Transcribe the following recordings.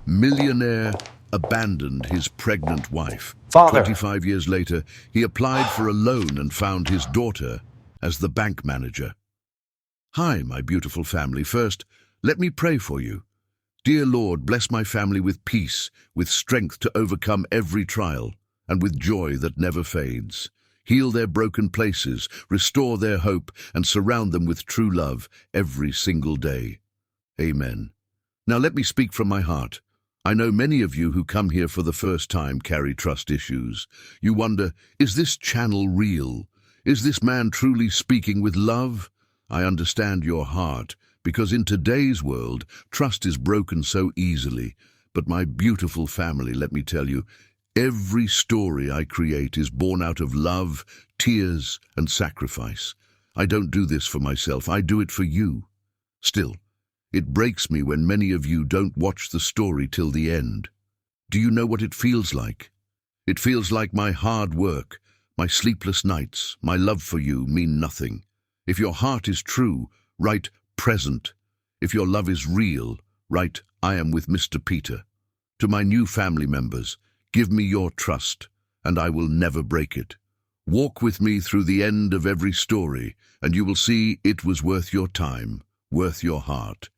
Millionaire abandoned his pregnant wife. Father. 25 years later, he applied for a loan and found his daughter as the bank manager. Hi, my beautiful family. First, let me pray for you. Dear Lord, bless my family with peace, with strength to overcome every trial, and with joy that never fades. Heal their broken places, restore their hope, and surround them with true love every single day. Amen. Now let me speak from my heart. I know many of you who come here for the first time carry trust issues. You wonder, is this channel real? Is this man truly speaking with love? I understand your heart, because in today's world, trust is broken so easily. But my beautiful family, let me tell you, every story I create is born out of love, tears, and sacrifice. I don't do this for myself, I do it for you. Still, it breaks me when many of you don't watch the story till the end. Do you know what it feels like? It feels like my hard work, my sleepless nights, my love for you mean nothing. If your heart is true, write present. If your love is real, write I am with Mr. Peter. To my new family members, give me your trust, and I will never break it. Walk with me through the end of every story, and you will see it was worth your time, worth your heart,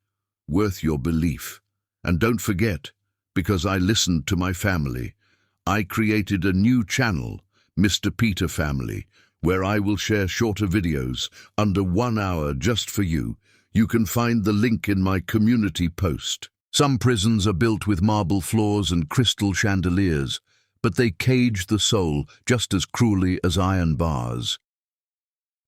worth your belief. And don't forget, because I listened to my family, I created a new channel, Mr. Peter Family, where I will share shorter videos under 1 hour just for you. You can find the link in my community post. Some prisons are built with marble floors and crystal chandeliers, but they cage the soul just as cruelly as iron bars.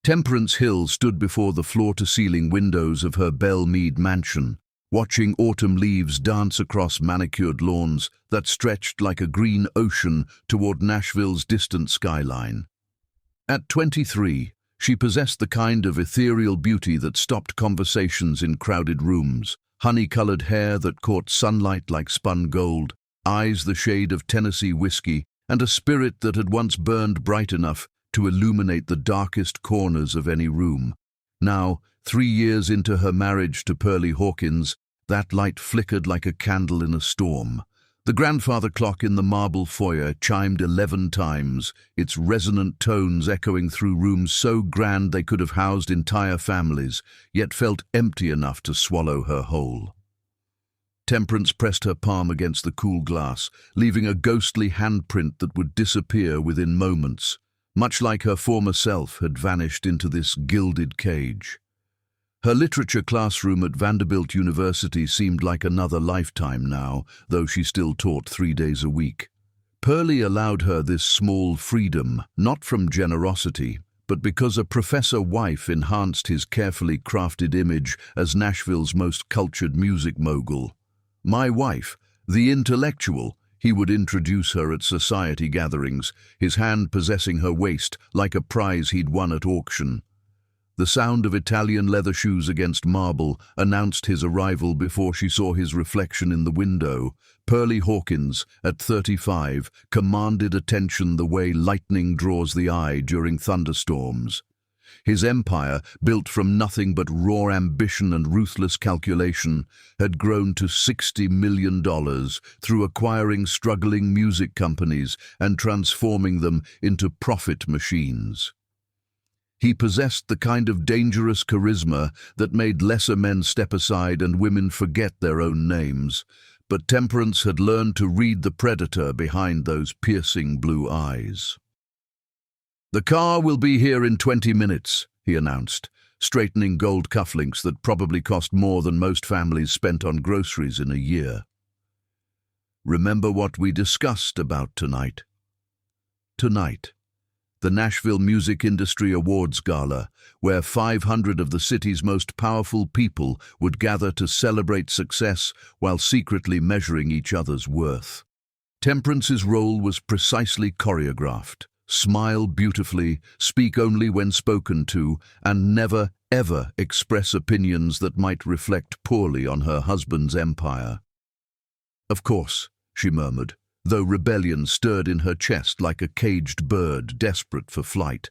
Temperance Hill stood before the floor-to-ceiling windows of her Belle-Meade mansion, watching autumn leaves dance across manicured lawns that stretched like a green ocean toward Nashville's distant skyline. At 23, she possessed the kind of ethereal beauty that stopped conversations in crowded rooms, honey-colored hair that caught sunlight like spun gold, eyes the shade of Tennessee whiskey, and a spirit that had once burned bright enough to illuminate the darkest corners of any room. Now, 3 years into her marriage to Pearlie Hawkins, that light flickered like a candle in a storm. The grandfather clock in the marble foyer chimed 11 times, its resonant tones echoing through rooms so grand they could have housed entire families, yet felt empty enough to swallow her whole. Temperance pressed her palm against the cool glass, leaving a ghostly handprint that would disappear within moments, much like her former self had vanished into this gilded cage. Her literature classroom at Vanderbilt University seemed like another lifetime now, though she still taught 3 days a week. Pearlie allowed her this small freedom, not from generosity, but because a professor wife enhanced his carefully crafted image as Nashville's most cultured music mogul. My wife, the intellectual, he would introduce her at society gatherings, his hand possessing her waist like a prize he'd won at auction. The sound of Italian leather shoes against marble announced his arrival before she saw his reflection in the window. Pearlie Hawkins, at 35, commanded attention the way lightning draws the eye during thunderstorms. His empire, built from nothing but raw ambition and ruthless calculation, had grown to $60 million through acquiring struggling music companies and transforming them into profit machines. He possessed the kind of dangerous charisma that made lesser men step aside and women forget their own names. But Temperance had learned to read the predator behind those piercing blue eyes. "The car will be here in 20 minutes, he announced, straightening gold cufflinks that probably cost more than most families spent on groceries in a year. Remember what we discussed about tonight? Tonight, the Nashville Music Industry Awards Gala, where 500 of the city's most powerful people would gather to celebrate success while secretly measuring each other's worth. Temperance's role was precisely choreographed. Smile beautifully, speak only when spoken to, and never, ever express opinions that might reflect poorly on her husband's empire. "Of course," she murmured, though rebellion stirred in her chest like a caged bird desperate for flight.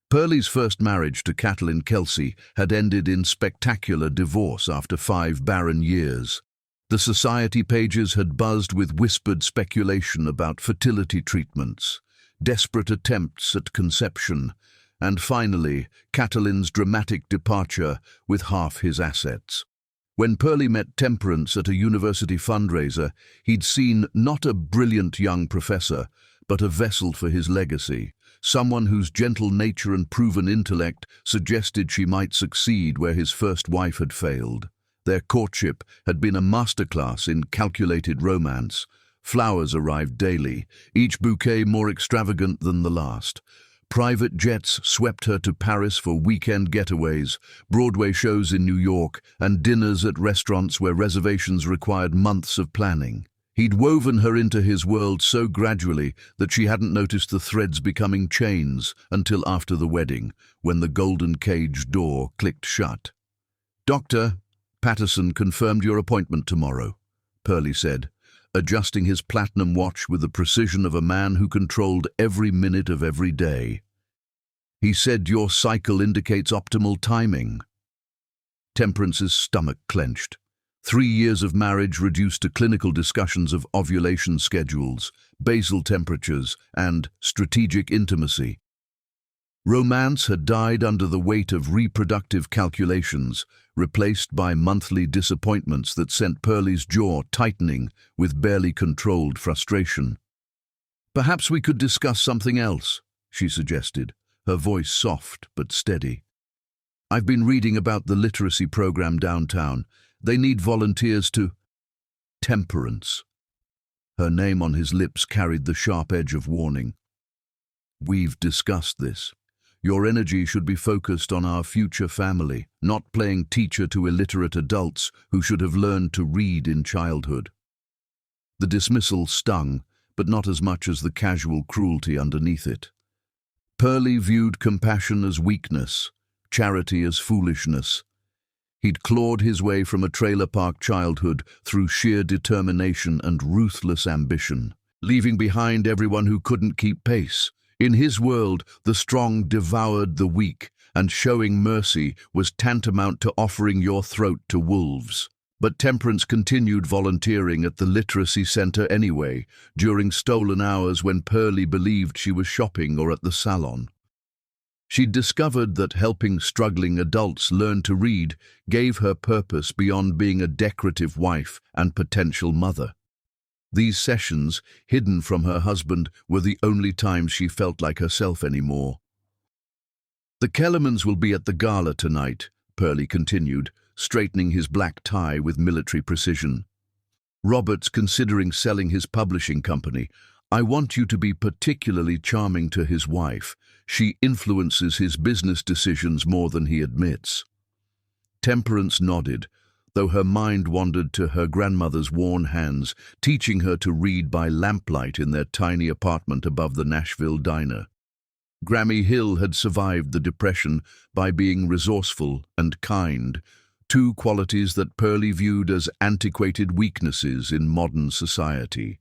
Pearlie's first marriage to Catelyn Kelsey had ended in spectacular divorce after 5 barren years. The society pages had buzzed with whispered speculation about fertility treatments, desperate attempts at conception, and finally, Catalin's dramatic departure with half his assets. When Pearlie met Temperance at a university fundraiser, he'd seen not a brilliant young professor, but a vessel for his legacy, someone whose gentle nature and proven intellect suggested she might succeed where his first wife had failed. Their courtship had been a masterclass in calculated romance. Flowers arrived daily, each bouquet more extravagant than the last. Private jets swept her to Paris for weekend getaways, Broadway shows in New York, and dinners at restaurants where reservations required months of planning. He'd woven her into his world so gradually that she hadn't noticed the threads becoming chains until after the wedding, when the golden cage door clicked shut. "Doctor, Patterson confirmed your appointment tomorrow," Pearlie said, adjusting his platinum watch with the precision of a man who controlled every minute of every day. "He said your cycle indicates optimal timing." Temperance's stomach clenched. 3 years of marriage reduced to clinical discussions of ovulation schedules, basal temperatures, and strategic intimacy. Romance had died under the weight of reproductive calculations, replaced by monthly disappointments that sent Pearlie's jaw tightening with barely controlled frustration. "Perhaps we could discuss something else," she suggested, her voice soft but steady. "I've been reading about the literacy program downtown. They need volunteers to—" Temperance. Her name on his lips carried the sharp edge of warning. "We've discussed this. Your energy should be focused on our future family, not playing teacher to illiterate adults who should have learned to read in childhood." The dismissal stung, but not as much as the casual cruelty underneath it. Pearlie viewed compassion as weakness, charity as foolishness. He'd clawed his way from a trailer park childhood through sheer determination and ruthless ambition, leaving behind everyone who couldn't keep pace. In his world, the strong devoured the weak, and showing mercy was tantamount to offering your throat to wolves. But Temperance continued volunteering at the literacy center anyway, during stolen hours when Pearlie believed she was shopping or at the salon. She'd discovered that helping struggling adults learn to read gave her purpose beyond being a decorative wife and potential mother. These sessions, hidden from her husband, were the only times she felt like herself anymore. "The Kellermans will be at the gala tonight," Pearlie continued, straightening his black tie with military precision. "Robert's considering selling his publishing company. I want you to be particularly charming to his wife. She influences his business decisions more than he admits." Temperance nodded, though her mind wandered to her grandmother's worn hands, teaching her to read by lamplight in their tiny apartment above the Nashville diner. Grammy Hill had survived the Depression by being resourceful and kind, two qualities that Pearlie viewed as antiquated weaknesses in modern society.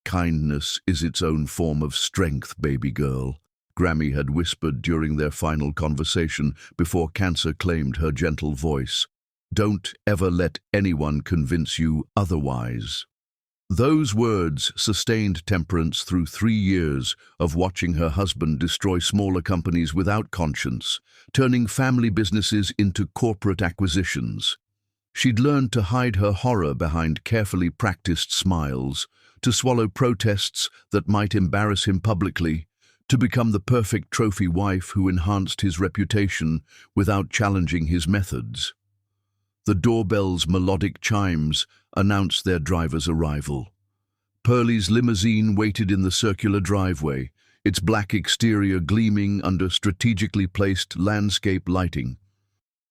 "Kindness is its own form of strength, baby girl," Grammy had whispered during their final conversation before cancer claimed her gentle voice. "Don't ever let anyone convince you otherwise." Those words sustained Temperance through 3 years of watching her husband destroy smaller companies without conscience, turning family businesses into corporate acquisitions. She'd learned to hide her horror behind carefully practiced smiles, to swallow protests that might embarrass him publicly, to become the perfect trophy wife who enhanced his reputation without challenging his methods. The doorbell's melodic chimes announced their driver's arrival. Pearlie's limousine waited in the circular driveway, its black exterior gleaming under strategically placed landscape lighting.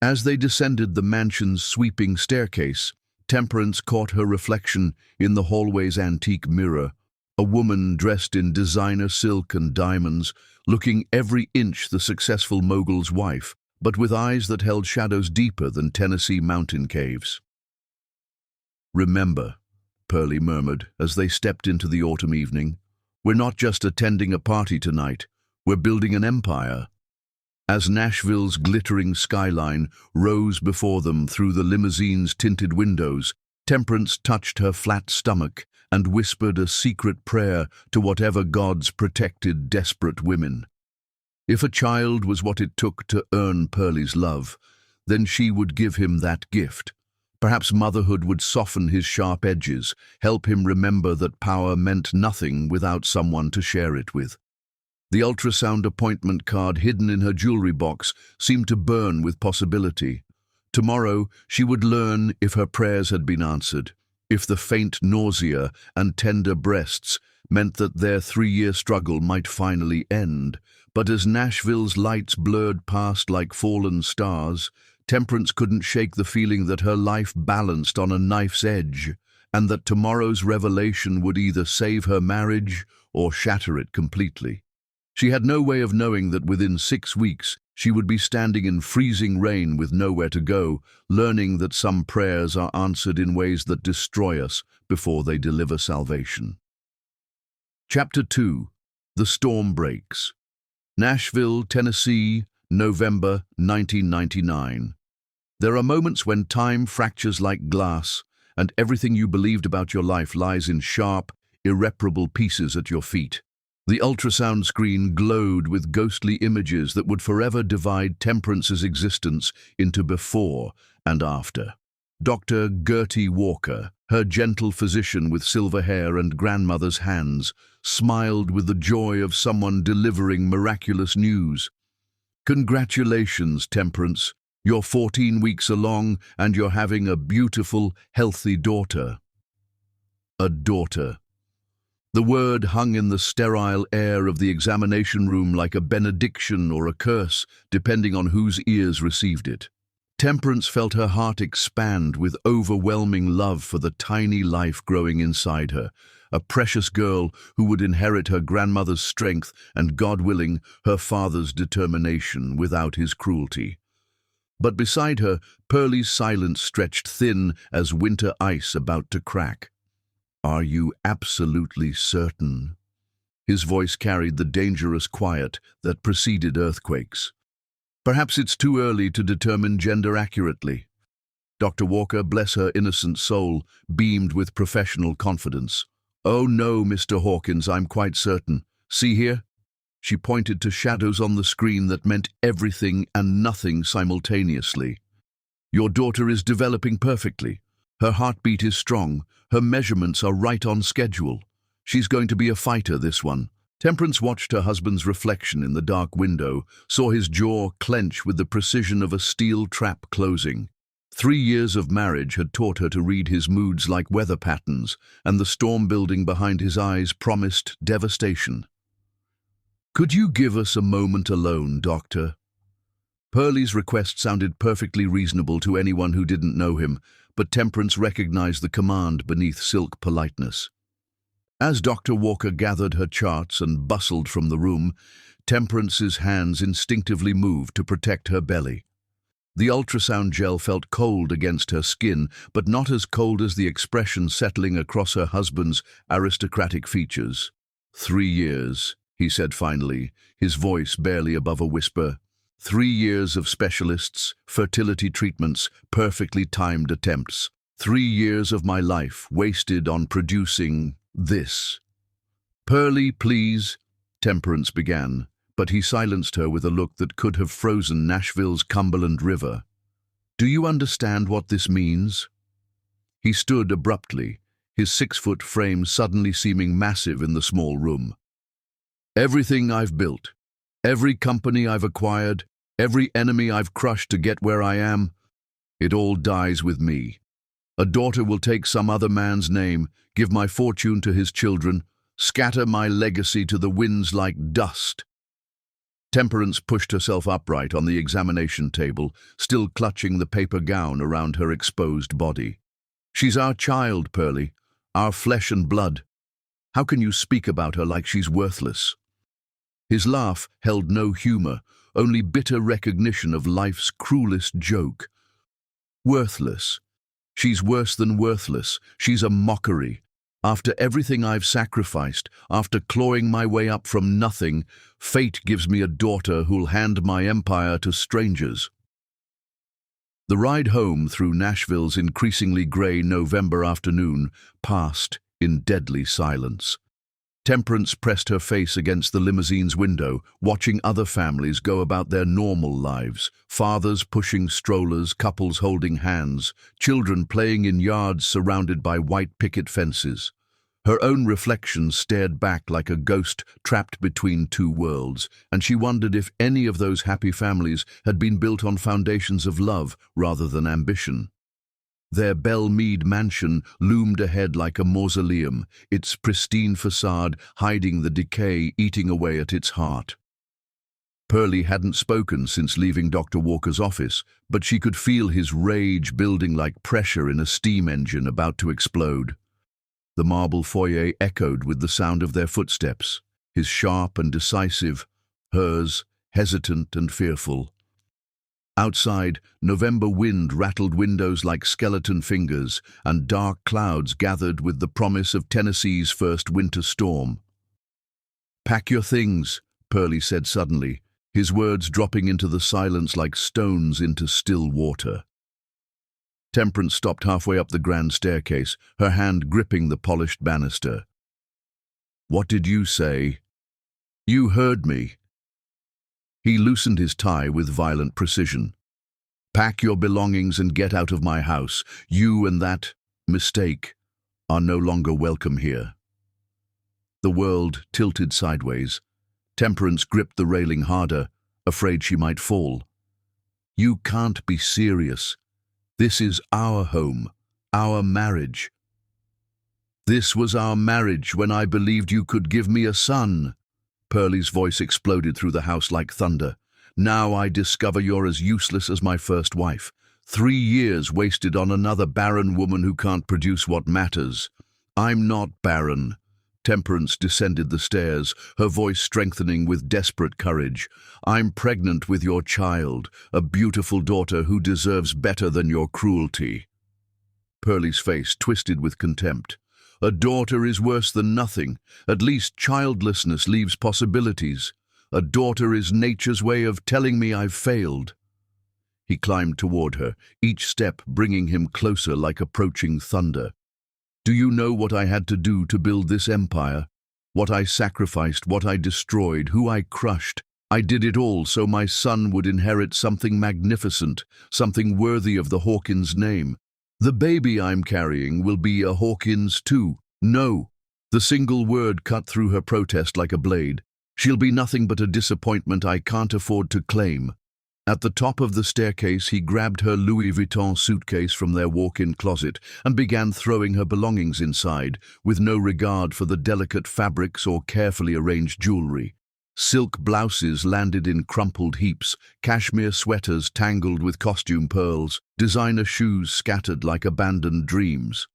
As they descended the mansion's sweeping staircase, Temperance caught her reflection in the hallway's antique mirror, a woman dressed in designer silk and diamonds, looking every inch the successful mogul's wife, but with eyes that held shadows deeper than Tennessee mountain caves. "Remember," Pearlie murmured as they stepped into the autumn evening, "we're not just attending a party tonight, we're building an empire." As Nashville's glittering skyline rose before them through the limousine's tinted windows, Temperance touched her flat stomach and whispered a secret prayer to whatever gods protected desperate women. If a child was what it took to earn Pearlie's love, then she would give him that gift. Perhaps motherhood would soften his sharp edges, help him remember that power meant nothing without someone to share it with. The ultrasound appointment card hidden in her jewelry box seemed to burn with possibility. Tomorrow she would learn if her prayers had been answered, if the faint nausea and tender breasts meant that their 3-year struggle might finally end. But as Nashville's lights blurred past like fallen stars, Temperance couldn't shake the feeling that her life balanced on a knife's edge, and that tomorrow's revelation would either save her marriage or shatter it completely. She had no way of knowing that within 6 weeks she would be standing in freezing rain with nowhere to go, learning that some prayers are answered in ways that destroy us before they deliver salvation. Chapter 2. The Storm Breaks. Nashville, Tennessee, November 1999. There are moments when time fractures like glass, and everything you believed about your life lies in sharp, irreparable pieces at your feet. The ultrasound screen glowed with ghostly images that would forever divide Temperance's existence into before and after. Dr. Gertie Walker, her gentle physician with silver hair and grandmother's hands, smiled with the joy of someone delivering miraculous news. "Congratulations, Temperance. You're 14 weeks along and you're having a beautiful, healthy daughter." A daughter. The word hung in the sterile air of the examination room like a benediction or a curse, depending on whose ears received it. Temperance felt her heart expand with overwhelming love for the tiny life growing inside her, a precious girl who would inherit her grandmother's strength and, God willing, her father's determination without his cruelty. But beside her, Pearlie's silence stretched thin as winter ice about to crack. "Are you absolutely certain?" His voice carried the dangerous quiet that preceded earthquakes. "Perhaps it's too early to determine gender accurately." Dr. Walker, bless her innocent soul, beamed with professional confidence. "Oh no, Mr. Hawkins, I'm quite certain. See here?" She pointed to shadows on the screen that meant everything and nothing simultaneously. "Your daughter is developing perfectly. Her heartbeat is strong. Her measurements are right on schedule. She's going to be a fighter, this one." Temperance watched her husband's reflection in the dark window, saw his jaw clench with the precision of a steel trap closing. 3 years of marriage had taught her to read his moods like weather patterns, and the storm building behind his eyes promised devastation. "Could you give us a moment alone, Doctor?" Pearlie's request sounded perfectly reasonable to anyone who didn't know him, but Temperance recognized the command beneath silk politeness. As Dr. Walker gathered her charts and bustled from the room, Temperance's hands instinctively moved to protect her belly. The ultrasound gel felt cold against her skin, but not as cold as the expression settling across her husband's aristocratic features. 3 years, he said finally, his voice barely above a whisper. 3 years of specialists, fertility treatments, perfectly timed attempts. 3 years of my life wasted on producing this. "Pearlie, please," Temperance began, but he silenced her with a look that could have frozen Nashville's Cumberland River. "Do you understand what this means?" He stood abruptly, his 6-foot frame suddenly seeming massive in the small room. "Everything I've built, every company I've acquired, every enemy I've crushed to get where I am, it all dies with me. A daughter will take some other man's name, give my fortune to his children, scatter my legacy to the winds like dust." Temperance pushed herself upright on the examination table, still clutching the paper gown around her exposed body. "She's our child, Pearlie, our flesh and blood. How can you speak about her like she's worthless?" His laugh held no humor, only bitter recognition of life's cruelest joke. "Worthless. She's worse than worthless. She's a mockery. After everything I've sacrificed, after clawing my way up from nothing, fate gives me a daughter who'll hand my empire to strangers." The ride home through Nashville's increasingly grey November afternoon passed in deadly silence. Temperance pressed her face against the limousine's window, watching other families go about their normal lives. Fathers pushing strollers, couples holding hands, children playing in yards surrounded by white picket fences. Her own reflection stared back like a ghost trapped between two worlds, and she wondered if any of those happy families had been built on foundations of love rather than ambition. Their Belmead mansion loomed ahead like a mausoleum, its pristine facade hiding the decay eating away at its heart. Pearlie hadn't spoken since leaving Dr. Walker's office, but she could feel his rage building like pressure in a steam engine about to explode. The marble foyer echoed with the sound of their footsteps, his sharp and decisive, hers hesitant and fearful. Outside, November wind rattled windows like skeleton fingers, and dark clouds gathered with the promise of Tennessee's first winter storm. "Pack your things," Pearlie said suddenly, his words dropping into the silence like stones into still water. Temperance stopped halfway up the grand staircase, her hand gripping the polished banister. "What did you say?" "You heard me." He loosened his tie with violent precision. "Pack your belongings and get out of my house. You and that mistake are no longer welcome here." The world tilted sideways. Temperance gripped the railing harder, afraid she might fall. "You can't be serious. This is our home, our marriage. This was our marriage when I believed you could give me a son." Pearlie's voice exploded through the house like thunder. "Now I discover you're as useless as my first wife. 3 years wasted on another barren woman who can't produce what matters." "I'm not barren." Temperance descended the stairs, her voice strengthening with desperate courage. "I'm pregnant with your child, a beautiful daughter who deserves better than your cruelty." Pearlie's face twisted with contempt. "A daughter is worse than nothing. At least childlessness leaves possibilities. A daughter is nature's way of telling me I've failed." He climbed toward her, each step bringing him closer like approaching thunder. "Do you know what I had to do to build this empire? What I sacrificed, what I destroyed, who I crushed? I did it all so my son would inherit something magnificent, something worthy of the Hawkins name. The baby I'm carrying will be a Hawkins too. No." The single word cut through her protest like a blade. "She'll be nothing but a disappointment I can't afford to claim." At the top of the staircase, he grabbed her Louis Vuitton suitcase from their walk-in closet and began throwing her belongings inside, with no regard for the delicate fabrics or carefully arranged jewelry. Silk blouses landed in crumpled heaps, cashmere sweaters tangled with costume pearls, designer shoes scattered like abandoned dreams.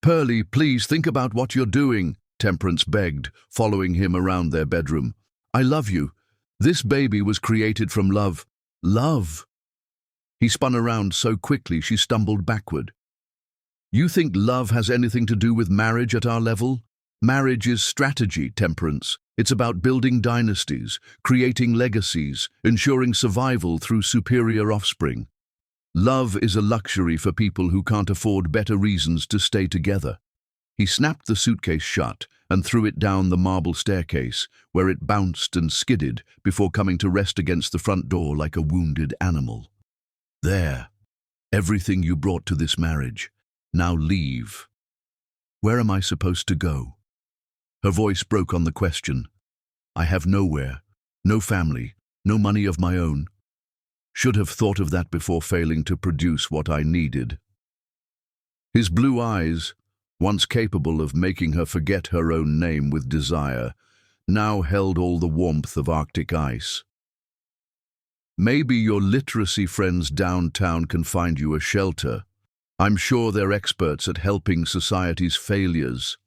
"Pearlie, please think about what you're doing," Temperance begged, following him around their bedroom. "I love you. This baby was created from love." "Love?" He spun around so quickly she stumbled backward. "You think love has anything to do with marriage at our level? Marriage is strategy, Temperance. It's about building dynasties, creating legacies, ensuring survival through superior offspring. Love is a luxury for people who can't afford better reasons to stay together." He snapped the suitcase shut and threw it down the marble staircase, where it bounced and skidded before coming to rest against the front door like a wounded animal. "There. Everything you brought to this marriage. Now leave." "Where am I supposed to go?" Her voice broke on the question. "I have nowhere, no family, no money of my own. Should have thought of that before failing to produce what I needed." His blue eyes, once capable of making her forget her own name with desire, now held all the warmth of Arctic ice. "Maybe your literacy friends downtown can find you a shelter. I'm sure they're experts at helping society's failures."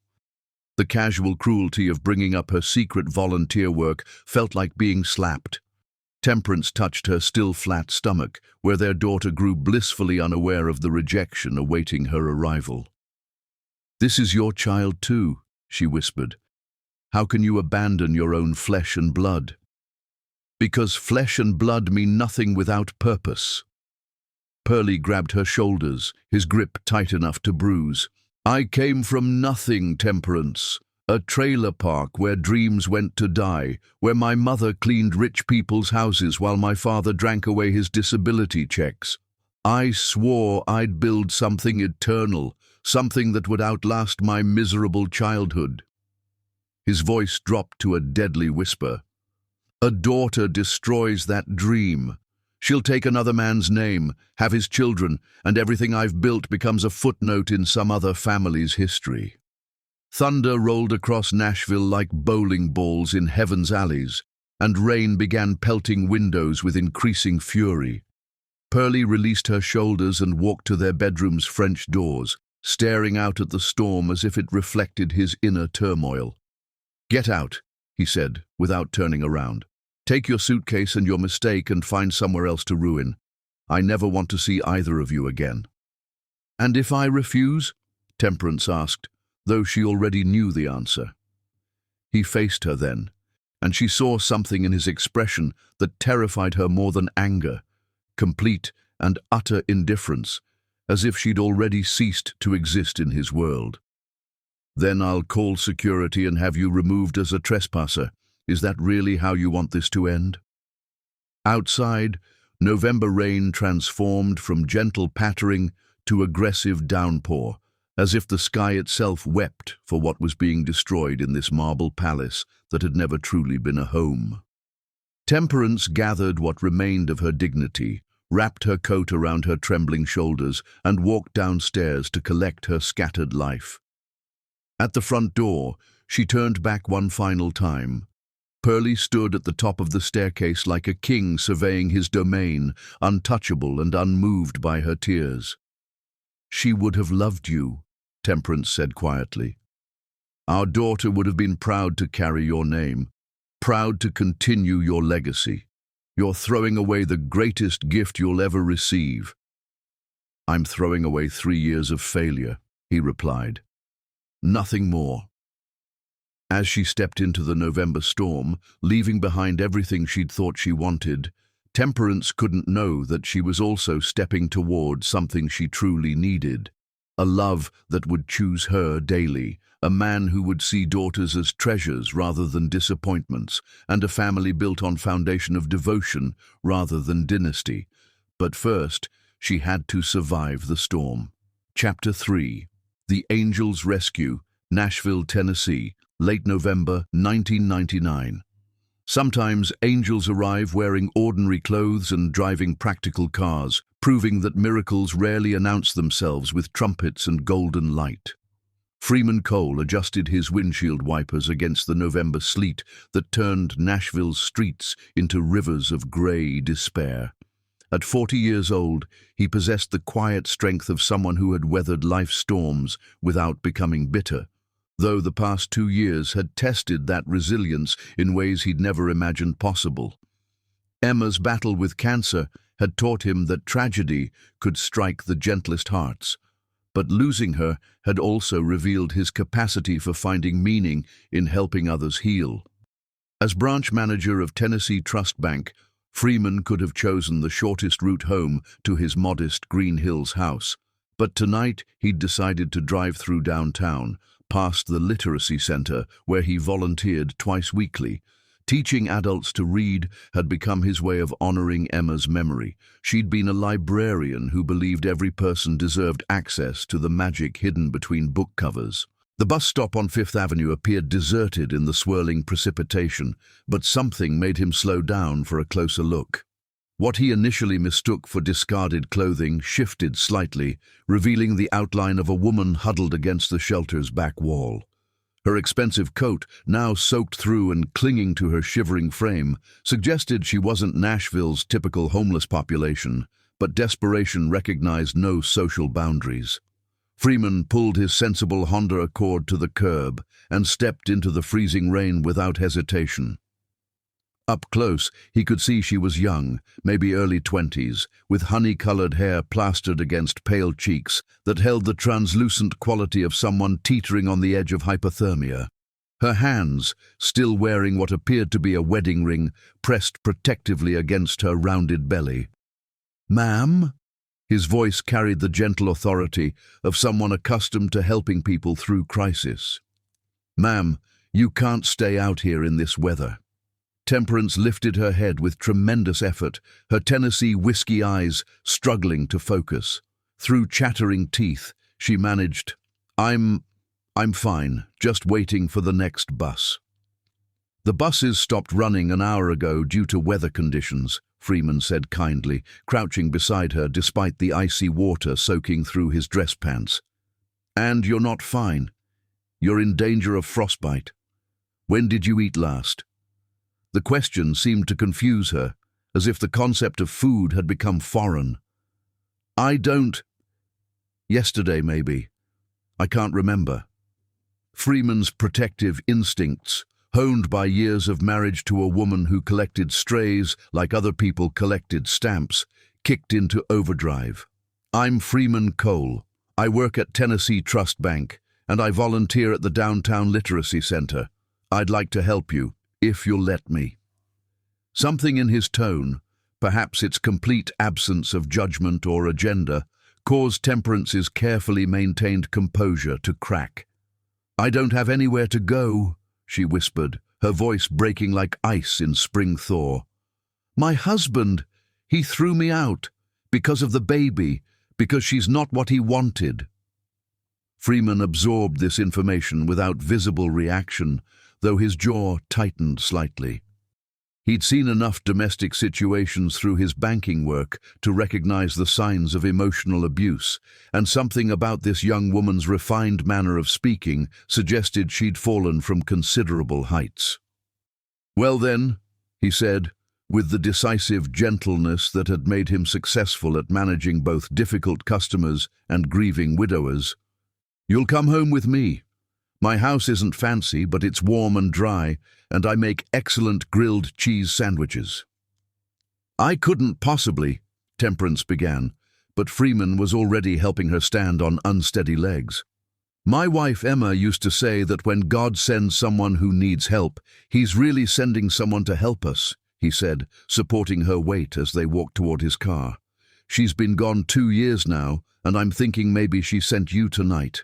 The casual cruelty of bringing up her secret volunteer work felt like being slapped. Temperance touched her still flat stomach, where their daughter grew blissfully unaware of the rejection awaiting her arrival. "This is your child too," she whispered. "How can you abandon your own flesh and blood?" "Because flesh and blood mean nothing without purpose." Pearlie grabbed her shoulders, his grip tight enough to bruise. "I came from nothing, Temperance. A trailer park where dreams went to die, where my mother cleaned rich people's houses while my father drank away his disability checks. I swore I'd build something eternal, something that would outlast my miserable childhood." His voice dropped to a deadly whisper. "A daughter destroys that dream. She'll take another man's name, have his children, and everything I've built becomes a footnote in some other family's history." Thunder rolled across Nashville like bowling balls in heaven's alleys, and rain began pelting windows with increasing fury. Pearlie released her shoulders and walked to their bedroom's French doors, staring out at the storm as if it reflected his inner turmoil. "Get out," he said, without turning around. "Take your suitcase and your mistake and find somewhere else to ruin. I never want to see either of you again." "And if I refuse?" Temperance asked, though she already knew the answer. He faced her then, and she saw something in his expression that terrified her more than anger, complete and utter indifference, as if she'd already ceased to exist in his world. "Then I'll call security and have you removed as a trespasser. Is that really how you want this to end?" Outside, November rain transformed from gentle pattering to aggressive downpour, as if the sky itself wept for what was being destroyed in this marble palace that had never truly been a home. Temperance gathered what remained of her dignity, wrapped her coat around her trembling shoulders, and walked downstairs to collect her scattered life. At the front door, she turned back one final time. Pearlie stood at the top of the staircase like a king surveying his domain, untouchable and unmoved by her tears. "She would have loved you," Temperance said quietly. "Our daughter would have been proud to carry your name, proud to continue your legacy. You're throwing away the greatest gift you'll ever receive." "I'm throwing away 3 years of failure," he replied. "Nothing more." As she stepped into the November storm, leaving behind everything she'd thought she wanted, Temperance couldn't know that she was also stepping toward something she truly needed. A love that would choose her daily, a man who would see daughters as treasures rather than disappointments, and a family built on foundation of devotion rather than dynasty. But first, she had to survive the storm. Chapter 3. The Angel's Rescue, Nashville, Tennessee, late November 1999. Sometimes angels arrive wearing ordinary clothes and driving practical cars, proving that miracles rarely announce themselves with trumpets and golden light. Freeman Cole adjusted his windshield wipers against the November sleet that turned Nashville's streets into rivers of grey despair. At 40 years old, he possessed the quiet strength of someone who had weathered life's storms without becoming bitter, though the past 2 years had tested that resilience in ways he'd never imagined possible. Emma's battle with cancer had taught him that tragedy could strike the gentlest hearts, but losing her had also revealed his capacity for finding meaning in helping others heal. As branch manager of Tennessee Trust Bank, Freeman could have chosen the shortest route home to his modest Green Hills house, but tonight he'd decided to drive through downtown, past the literacy center where he volunteered twice weekly. Teaching adults to read had become his way of honoring Emma's memory. She'd been a librarian who believed every person deserved access to the magic hidden between book covers. The bus stop on Fifth Avenue appeared deserted in the swirling precipitation, but something made him slow down for a closer look. What he initially mistook for discarded clothing shifted slightly, revealing the outline of a woman huddled against the shelter's back wall. Her expensive coat, now soaked through and clinging to her shivering frame, suggested she wasn't Nashville's typical homeless population, but desperation recognized no social boundaries. Freeman pulled his sensible Honda Accord to the curb and stepped into the freezing rain without hesitation. Up close, he could see she was young, maybe early 20s, with honey-colored hair plastered against pale cheeks that held the translucent quality of someone teetering on the edge of hypothermia. Her hands, still wearing what appeared to be a wedding ring, pressed protectively against her rounded belly. "Ma'am?" His voice carried the gentle authority of someone accustomed to helping people through crisis. "Ma'am, you can't stay out here in this weather." Temperance lifted her head with tremendous effort, her Tennessee whiskey eyes struggling to focus. Through chattering teeth, she managed, I'm fine, just waiting for the next bus." "The buses stopped running an hour ago due to weather conditions," Freeman said kindly, crouching beside her despite the icy water soaking through his dress pants. "And you're not fine. You're in danger of frostbite. When did you eat last?" The question seemed to confuse her, as if the concept of food had become foreign. "I don't. Yesterday, maybe. I can't remember." Freeman's protective instincts, honed by years of marriage to a woman who collected strays like other people collected stamps, kicked into overdrive. "I'm Freeman Cole. I work at Tennessee Trust Bank, and I volunteer at the Downtown Literacy Center. I'd like to help you, if you'll let me." Something in his tone, perhaps its complete absence of judgment or agenda, caused Temperance's carefully maintained composure to crack. "I don't have anywhere to go," she whispered, her voice breaking like ice in spring thaw. "My husband, he threw me out, because of the baby, because she's not what he wanted." Freeman absorbed this information without visible reaction, though his jaw tightened slightly. He'd seen enough domestic situations through his banking work to recognize the signs of emotional abuse, and something about this young woman's refined manner of speaking suggested she'd fallen from considerable heights. "Well then," he said, with the decisive gentleness that had made him successful at managing both difficult customers and grieving widowers, "you'll come home with me. My house isn't fancy, but it's warm and dry, and I make excellent grilled cheese sandwiches." "I couldn't possibly," Temperance began, but Freeman was already helping her stand on unsteady legs. "My wife Emma used to say that when God sends someone who needs help, he's really sending someone to help us," he said, supporting her weight as they walked toward his car. "She's been gone 2 years now, and I'm thinking maybe she sent you tonight."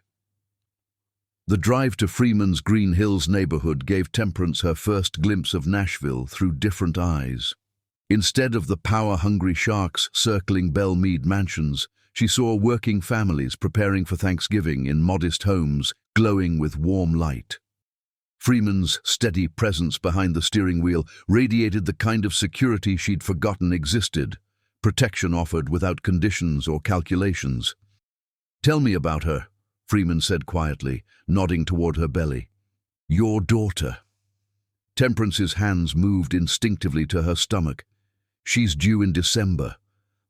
The drive to Freeman's Green Hills neighborhood gave Temperance her first glimpse of Nashville through different eyes. Instead of the power-hungry sharks circling Belmead mansions, she saw working families preparing for Thanksgiving in modest homes glowing with warm light. Freeman's steady presence behind the steering wheel radiated the kind of security she'd forgotten existed, protection offered without conditions or calculations. "Tell me about her," Freeman said quietly, nodding toward her belly. "Your daughter." Temperance's hands moved instinctively to her stomach. "She's due in December.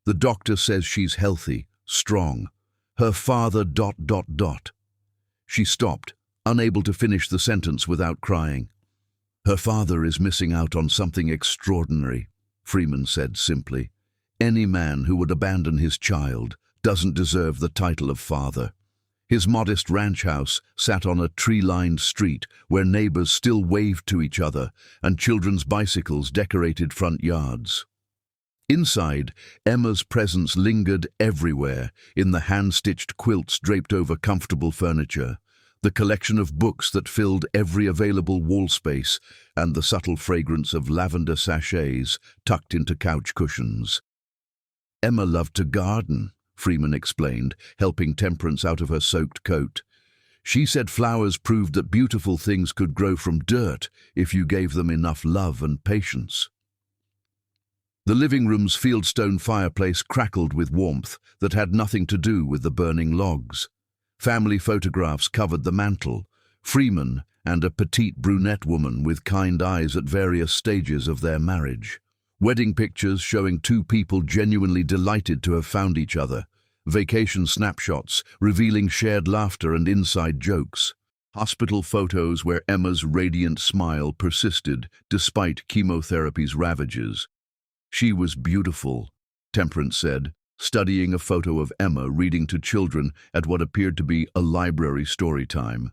The doctor says she's healthy, strong. Her father ... She stopped, unable to finish the sentence without crying. "Her father is missing out on something extraordinary," Freeman said simply. "Any man who would abandon his child doesn't deserve the title of father." His modest ranch house sat on a tree-lined street where neighbors still waved to each other and children's bicycles decorated front yards. Inside, Emma's presence lingered everywhere, in the hand-stitched quilts draped over comfortable furniture, the collection of books that filled every available wall space, and the subtle fragrance of lavender sachets tucked into couch cushions. Emma loved to garden, Freeman explained, helping Temperance out of her soaked coat. She said flowers proved that beautiful things could grow from dirt if you gave them enough love and patience. The living room's fieldstone fireplace crackled with warmth that had nothing to do with the burning logs. Family photographs covered the mantel, Freeman and a petite brunette woman with kind eyes at various stages of their marriage. Wedding pictures showing two people genuinely delighted to have found each other. Vacation snapshots revealing shared laughter and inside jokes. Hospital photos where Emma's radiant smile persisted despite chemotherapy's ravages. She was beautiful, Temperance said, studying a photo of Emma reading to children at what appeared to be a library story time.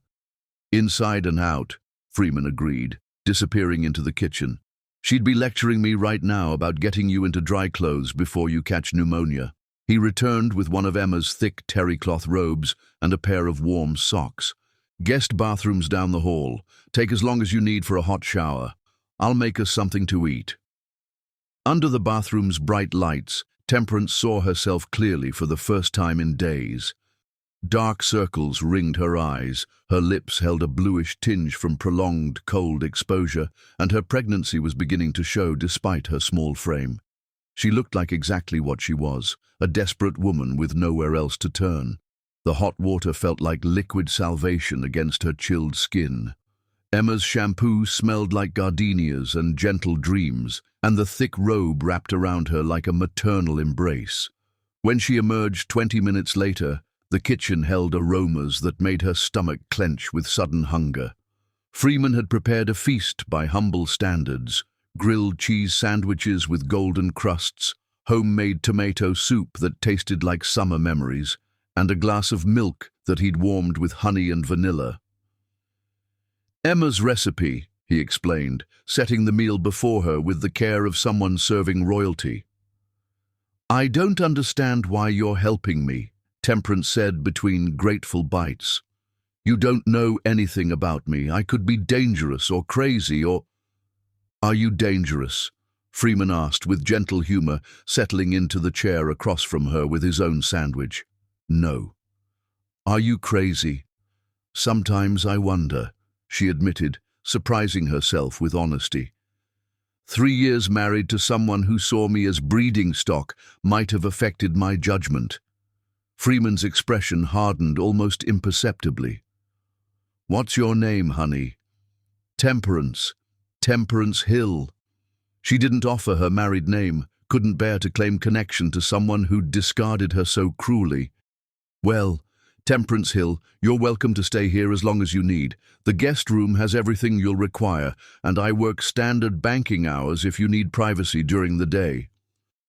"Inside and out," Freeman agreed, disappearing into the kitchen. "She'd be lecturing me right now about getting you into dry clothes before you catch pneumonia." He returned with one of Emma's thick terry-cloth robes and a pair of warm socks. "Guest bathrooms down the hall. Take as long as you need for a hot shower. I'll make us something to eat." Under the bathroom's bright lights, Temperance saw herself clearly for the first time in days. Dark circles ringed her eyes, her lips held a bluish tinge from prolonged cold exposure, and her pregnancy was beginning to show despite her small frame. She looked like exactly what she was, a desperate woman with nowhere else to turn. The hot water felt like liquid salvation against her chilled skin. Emma's shampoo smelled like gardenias and gentle dreams, and the thick robe wrapped around her like a maternal embrace. When she emerged 20 minutes later, the kitchen held aromas that made her stomach clench with sudden hunger. Freeman had prepared a feast by humble standards: grilled cheese sandwiches with golden crusts, homemade tomato soup that tasted like summer memories, and a glass of milk that he'd warmed with honey and vanilla. "Emma's recipe," he explained, setting the meal before her with the care of someone serving royalty. "I don't understand why you're helping me," Temperance said between grateful bites. "You don't know anything about me. I could be dangerous or crazy or—" "Are you dangerous?" Freeman asked with gentle humor, settling into the chair across from her with his own sandwich. "No." "Are you crazy?" "Sometimes I wonder," she admitted, surprising herself with honesty. 3 years married to someone who saw me as breeding stock might have affected my judgment. Freeman's expression hardened almost imperceptibly. "What's your name, honey?" "Temperance. Temperance Hill." She didn't offer her married name, couldn't bear to claim connection to someone who'd discarded her so cruelly. "Well, Temperance Hill, you're welcome to stay here as long as you need. The guest room has everything you'll require, and I work standard banking hours if you need privacy during the day."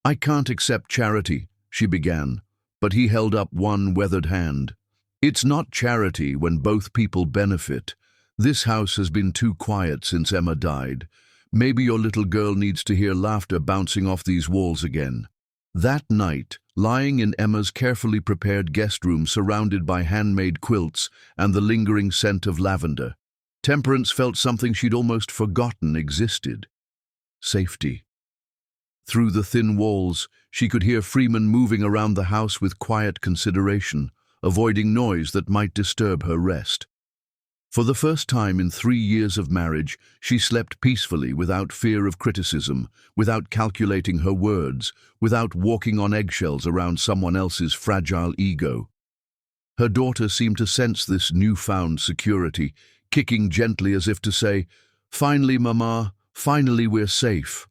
"I can't accept charity," she began, but he held up one weathered hand. "It's not charity when both people benefit. This house has been too quiet since Emma died. Maybe your little girl needs to hear laughter bouncing off these walls again." That night, lying in Emma's carefully prepared guest room surrounded by handmade quilts and the lingering scent of lavender, Temperance felt something she'd almost forgotten existed: safety. Through the thin walls, she could hear Freeman moving around the house with quiet consideration, avoiding noise that might disturb her rest. For the first time in 3 years of marriage, she slept peacefully without fear of criticism, without calculating her words, without walking on eggshells around someone else's fragile ego. Her daughter seemed to sense this newfound security, kicking gently as if to say, "Finally, Mama, finally we're safe."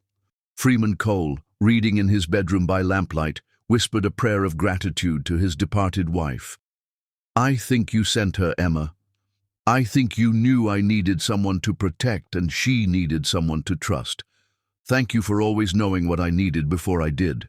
Freeman Cole, reading in his bedroom by lamplight, whispered a prayer of gratitude to his departed wife. "I think you sent her, Emma. I think you knew I needed someone to protect and she needed someone to trust. Thank you for always knowing what I needed before I did."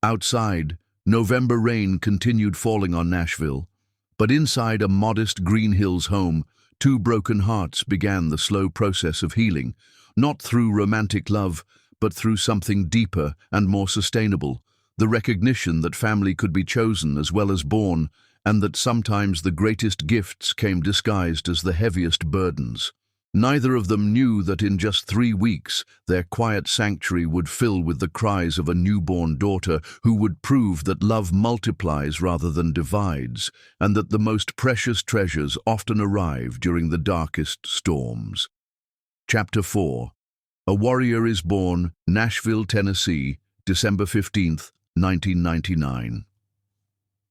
Outside, November rain continued falling on Nashville, but inside a modest Green Hills home, 2 broken hearts began the slow process of healing, not through romantic love, but through something deeper and more sustainable, the recognition that family could be chosen as well as born, and that sometimes the greatest gifts came disguised as the heaviest burdens. Neither of them knew that in just 3 weeks their quiet sanctuary would fill with the cries of a newborn daughter who would prove that love multiplies rather than divides, and that the most precious treasures often arrive during the darkest storms. Chapter 4. A Warrior is Born, Nashville, Tennessee, December 15th, 1999.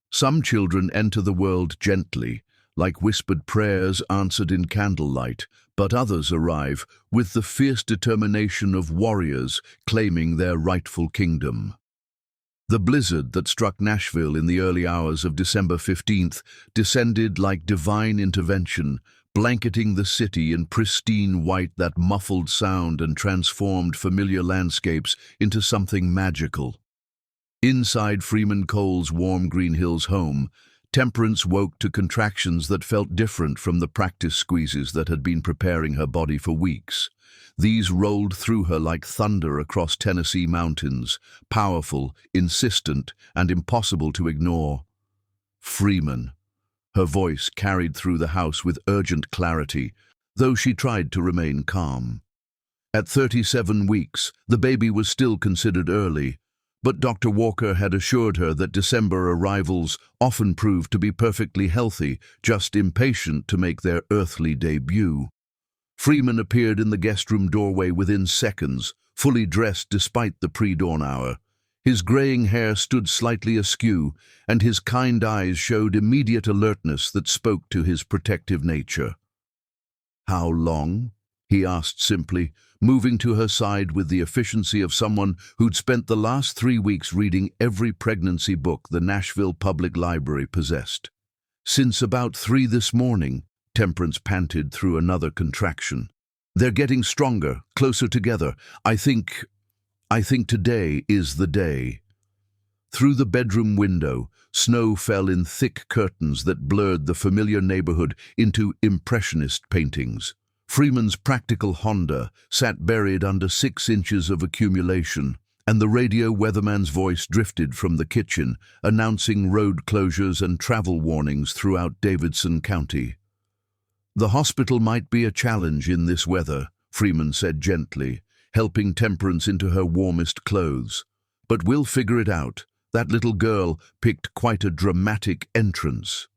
Some children enter the world gently, like whispered prayers answered in candlelight, but others arrive with the fierce determination of warriors claiming their rightful kingdom. The blizzard that struck Nashville in the early hours of December 15th descended like divine intervention, blanketing the city in pristine white that muffled sound and transformed familiar landscapes into something magical. Inside Freeman Cole's warm Green Hills home, Temperance woke to contractions that felt different from the practice squeezes that had been preparing her body for weeks. These rolled through her like thunder across Tennessee mountains, powerful, insistent, and impossible to ignore. Freeman. Her voice carried through the house with urgent clarity, though she tried to remain calm. At 37 weeks, the baby was still considered early, but Dr. Walker had assured her that December arrivals often proved to be perfectly healthy, just impatient to make their earthly debut. Freeman appeared in the guest room doorway within seconds, fully dressed despite the pre-dawn hour. His graying hair stood slightly askew, and his kind eyes showed immediate alertness that spoke to his protective nature. "How long?" he asked simply, moving to her side with the efficiency of someone who'd spent the last 3 weeks reading every pregnancy book the Nashville Public Library possessed. "Since about 3 this morning," Temperance panted through another contraction. "They're getting stronger, closer together. I think today is the day." Through the bedroom window, snow fell in thick curtains that blurred the familiar neighborhood into impressionist paintings. Freeman's practical Honda sat buried under 6 inches of accumulation, and the radio weatherman's voice drifted from the kitchen, announcing road closures and travel warnings throughout Davidson County. "The hospital might be a challenge in this weather," Freeman said gently, helping Temperance into her warmest clothes. "But we'll figure it out. That little girl picked quite a dramatic entrance."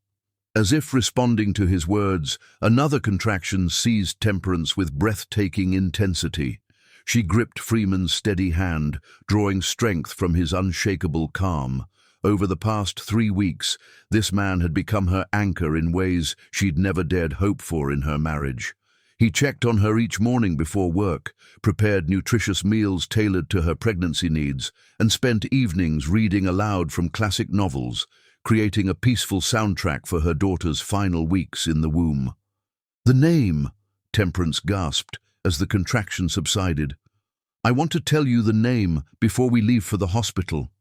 As if responding to his words, another contraction seized Temperance with breathtaking intensity. She gripped Freeman's steady hand, drawing strength from his unshakable calm. Over the past 3 weeks, this man had become her anchor in ways she'd never dared hope for in her marriage. He checked on her each morning before work, prepared nutritious meals tailored to her pregnancy needs, and spent evenings reading aloud from classic novels, creating a peaceful soundtrack for her daughter's final weeks in the womb. "The name," Temperance gasped as the contraction subsided. "I want to tell you the name before we leave for the hospital."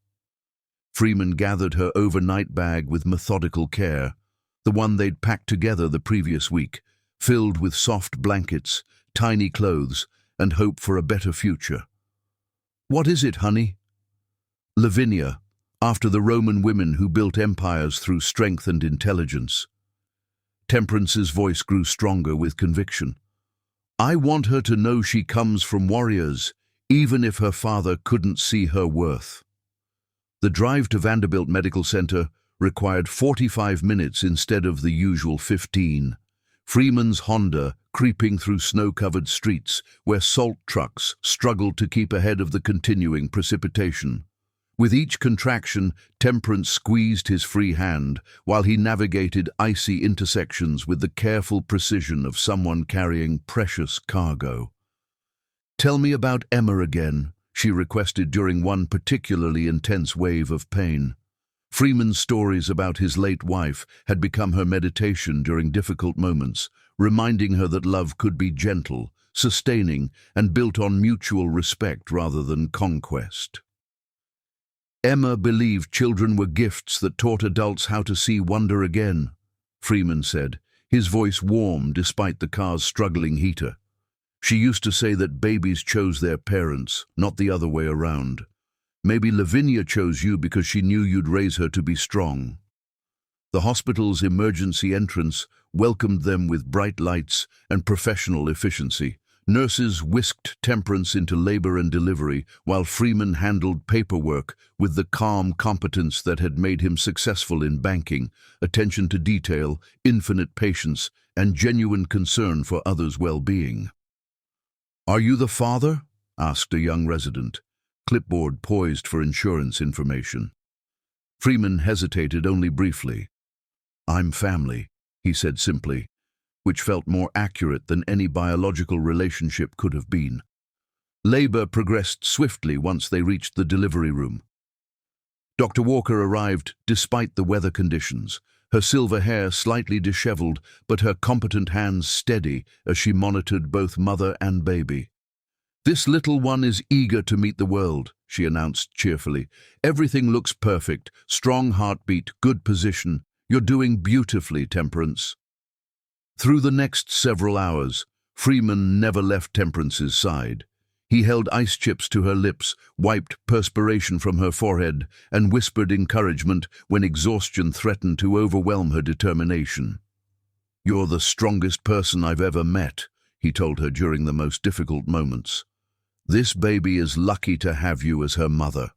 Freeman gathered her overnight bag with methodical care, the one they'd packed together the previous week, filled with soft blankets, tiny clothes, and hope for a better future. "What is it, honey?" "Lavinia, after the Roman women who built empires through strength and intelligence." Temperance's voice grew stronger with conviction. "I want her to know she comes from warriors, even if her father couldn't see her worth." The drive to Vanderbilt Medical Center required 45 minutes instead of the usual 15. Freeman's Honda creeping through snow-covered streets where salt trucks struggled to keep ahead of the continuing precipitation. With each contraction, Temperance squeezed his free hand while he navigated icy intersections with the careful precision of someone carrying precious cargo. "Tell me about Emma again," she requested during one particularly intense wave of pain. Freeman's stories about his late wife had become her meditation during difficult moments, reminding her that love could be gentle, sustaining, and built on mutual respect rather than conquest. "Emma believed children were gifts that taught adults how to see wonder again," Freeman said, his voice warm despite the car's struggling heater. "She used to say that babies chose their parents, not the other way around. Maybe Lavinia chose you because she knew you'd raise her to be strong." The hospital's emergency entrance welcomed them with bright lights and professional efficiency. Nurses whisked Temperance into labor and delivery, while Freeman handled paperwork with the calm competence that had made him successful in banking, attention to detail, infinite patience, and genuine concern for others' well-being. "Are you the father?" asked a young resident, clipboard poised for insurance information. Freeman hesitated only briefly. "I'm family," he said simply, which felt more accurate than any biological relationship could have been. Labor progressed swiftly once they reached the delivery room. Dr. Walker arrived despite the weather conditions, her silver hair slightly disheveled, but her competent hands steady as she monitored both mother and baby. "This little one is eager to meet the world," she announced cheerfully. "Everything looks perfect, strong heartbeat, good position. You're doing beautifully, Temperance. Through the next several hours, Freeman never left Temperance's side. He held ice chips to her lips, wiped perspiration from her forehead, and whispered encouragement when exhaustion threatened to overwhelm her determination. "You're the strongest person I've ever met," he told her during the most difficult moments. "This baby is lucky to have you as her mother."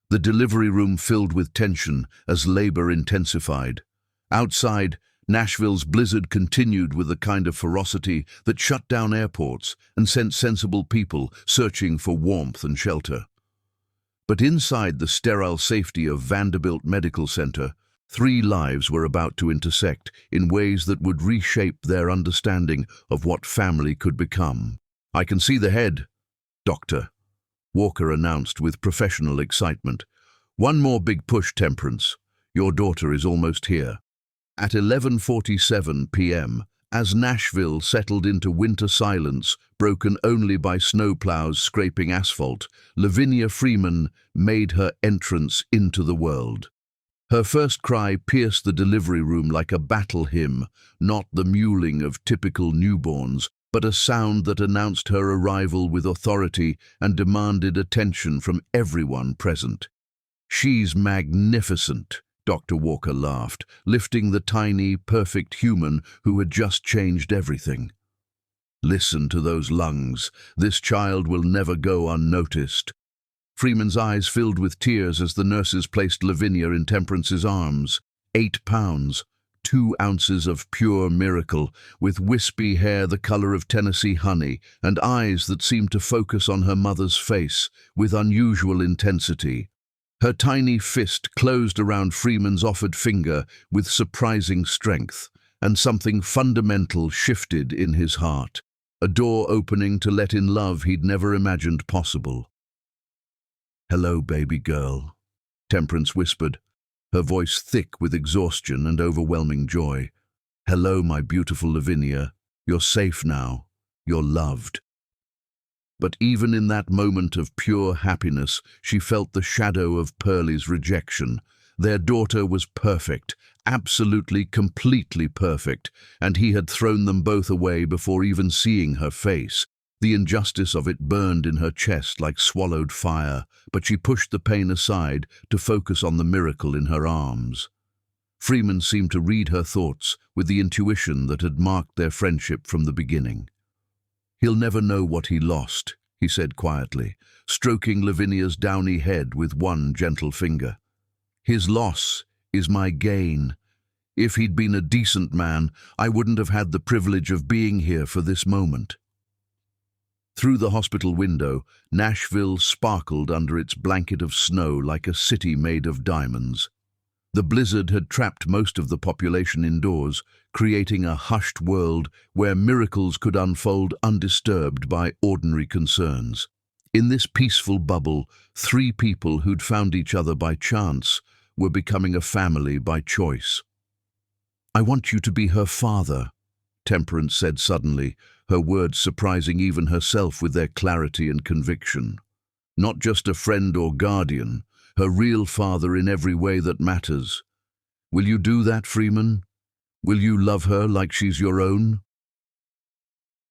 The delivery room filled with tension as labor intensified. Outside, Nashville's blizzard continued with the kind of ferocity that shut down airports and sent sensible people searching for warmth and shelter. But inside the sterile safety of Vanderbilt Medical Center, 3 lives were about to intersect in ways that would reshape their understanding of what family could become. "I can see the head, Doctor," Walker announced with professional excitement. "One more big push, Temperance. Your daughter is almost here." At 11:47 p.m., as Nashville settled into winter silence, broken only by snowplows scraping asphalt, Lavinia Freeman made her entrance into the world. Her first cry pierced the delivery room like a battle hymn, not the mewling of typical newborns, but a sound that announced her arrival with authority and demanded attention from everyone present. "She's magnificent," Dr. Walker laughed, lifting the tiny, perfect human who had just changed everything. "Listen to those lungs. This child will never go unnoticed." Freeman's eyes filled with tears as the nurses placed Lavinia in Temperance's arms. 8 pounds, 2 ounces of pure miracle, with wispy hair the color of Tennessee honey and eyes that seemed to focus on her mother's face with unusual intensity. Her tiny fist closed around Freeman's offered finger with surprising strength, and something fundamental shifted in his heart, a door opening to let in love he'd never imagined possible. "Hello, baby girl," Temperance whispered, her voice thick with exhaustion and overwhelming joy. "Hello, my beautiful Lavinia. You're safe now. You're loved." But even in that moment of pure happiness, she felt the shadow of Pearlie's rejection. Their daughter was perfect, absolutely, completely perfect, and he had thrown them both away before even seeing her face. The injustice of it burned in her chest like swallowed fire, but she pushed the pain aside to focus on the miracle in her arms. Freeman seemed to read her thoughts with the intuition that had marked their friendship from the beginning. "He'll never know what he lost," he said quietly, stroking Lavinia's downy head with one gentle finger. "His loss is my gain. If he'd been a decent man, I wouldn't have had the privilege of being here for this moment." Through the hospital window, Nashville sparkled under its blanket of snow like a city made of diamonds. The blizzard had trapped most of the population indoors, creating a hushed world where miracles could unfold undisturbed by ordinary concerns. In this peaceful bubble, 3 people who'd found each other by chance were becoming a family by choice. "I want you to be her father," Temperance said suddenly, her words surprising even herself with their clarity and conviction. "Not just a friend or guardian, her real father in every way that matters. Will you do that, Freeman? Will you love her like she's your own?"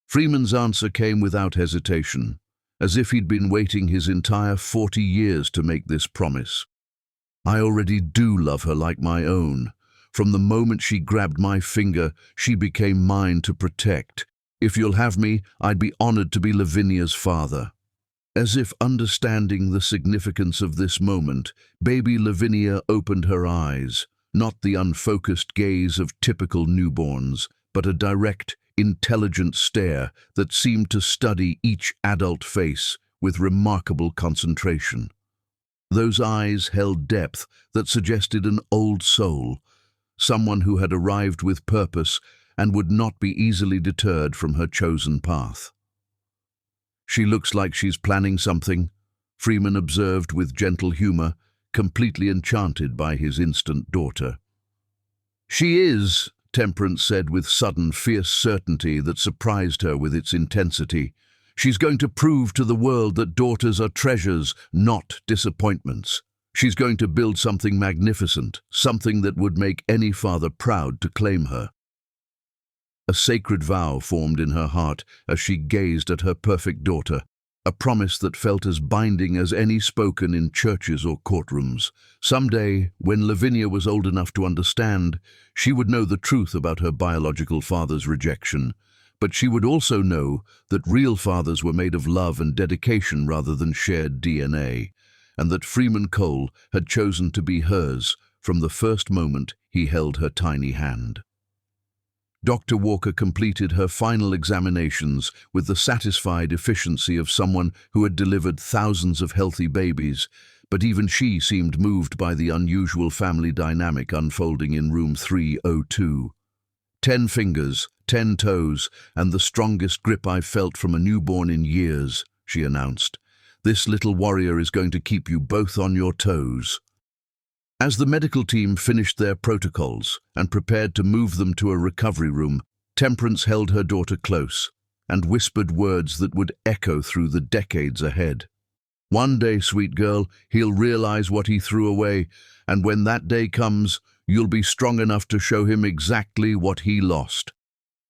Freeman's answer came without hesitation, as if he'd been waiting his entire 40 years to make this promise. "I already do love her like my own. From the moment she grabbed my finger, she became mine to protect. If you'll have me, I'd be honored to be Lavinia's father." As if understanding the significance of this moment, baby Lavinia opened her eyes, not the unfocused gaze of typical newborns, but a direct, intelligent stare that seemed to study each adult face with remarkable concentration. Those eyes held depth that suggested an old soul, someone who had arrived with purpose and would not be easily deterred from her chosen path. "She looks like she's planning something," Freeman observed with gentle humor, completely enchanted by his instant daughter. "She is," Temperance said with sudden, fierce certainty that surprised her with its intensity. "She's going to prove to the world that daughters are treasures, not disappointments." She's going to build something magnificent, something that would make any father proud to claim her. A sacred vow formed in her heart as she gazed at her perfect daughter, a promise that felt as binding as any spoken in churches or courtrooms. Someday, when Lavinia was old enough to understand, she would know the truth about her biological father's rejection, but she would also know that real fathers were made of love and dedication rather than shared DNA, and that Freeman Cole had chosen to be hers from the first moment he held her tiny hand. Dr. Walker completed her final examinations with the satisfied efficiency of someone who had delivered thousands of healthy babies, but even she seemed moved by the unusual family dynamic unfolding in room 302. 10 fingers, 10 toes, and the strongest grip I've felt from a newborn in years, she announced. This little warrior is going to keep you both on your toes. As the medical team finished their protocols and prepared to move them to a recovery room, Temperance held her daughter close and whispered words that would echo through the decades ahead. One day, sweet girl, he'll realize what he threw away, and when that day comes, you'll be strong enough to show him exactly what he lost.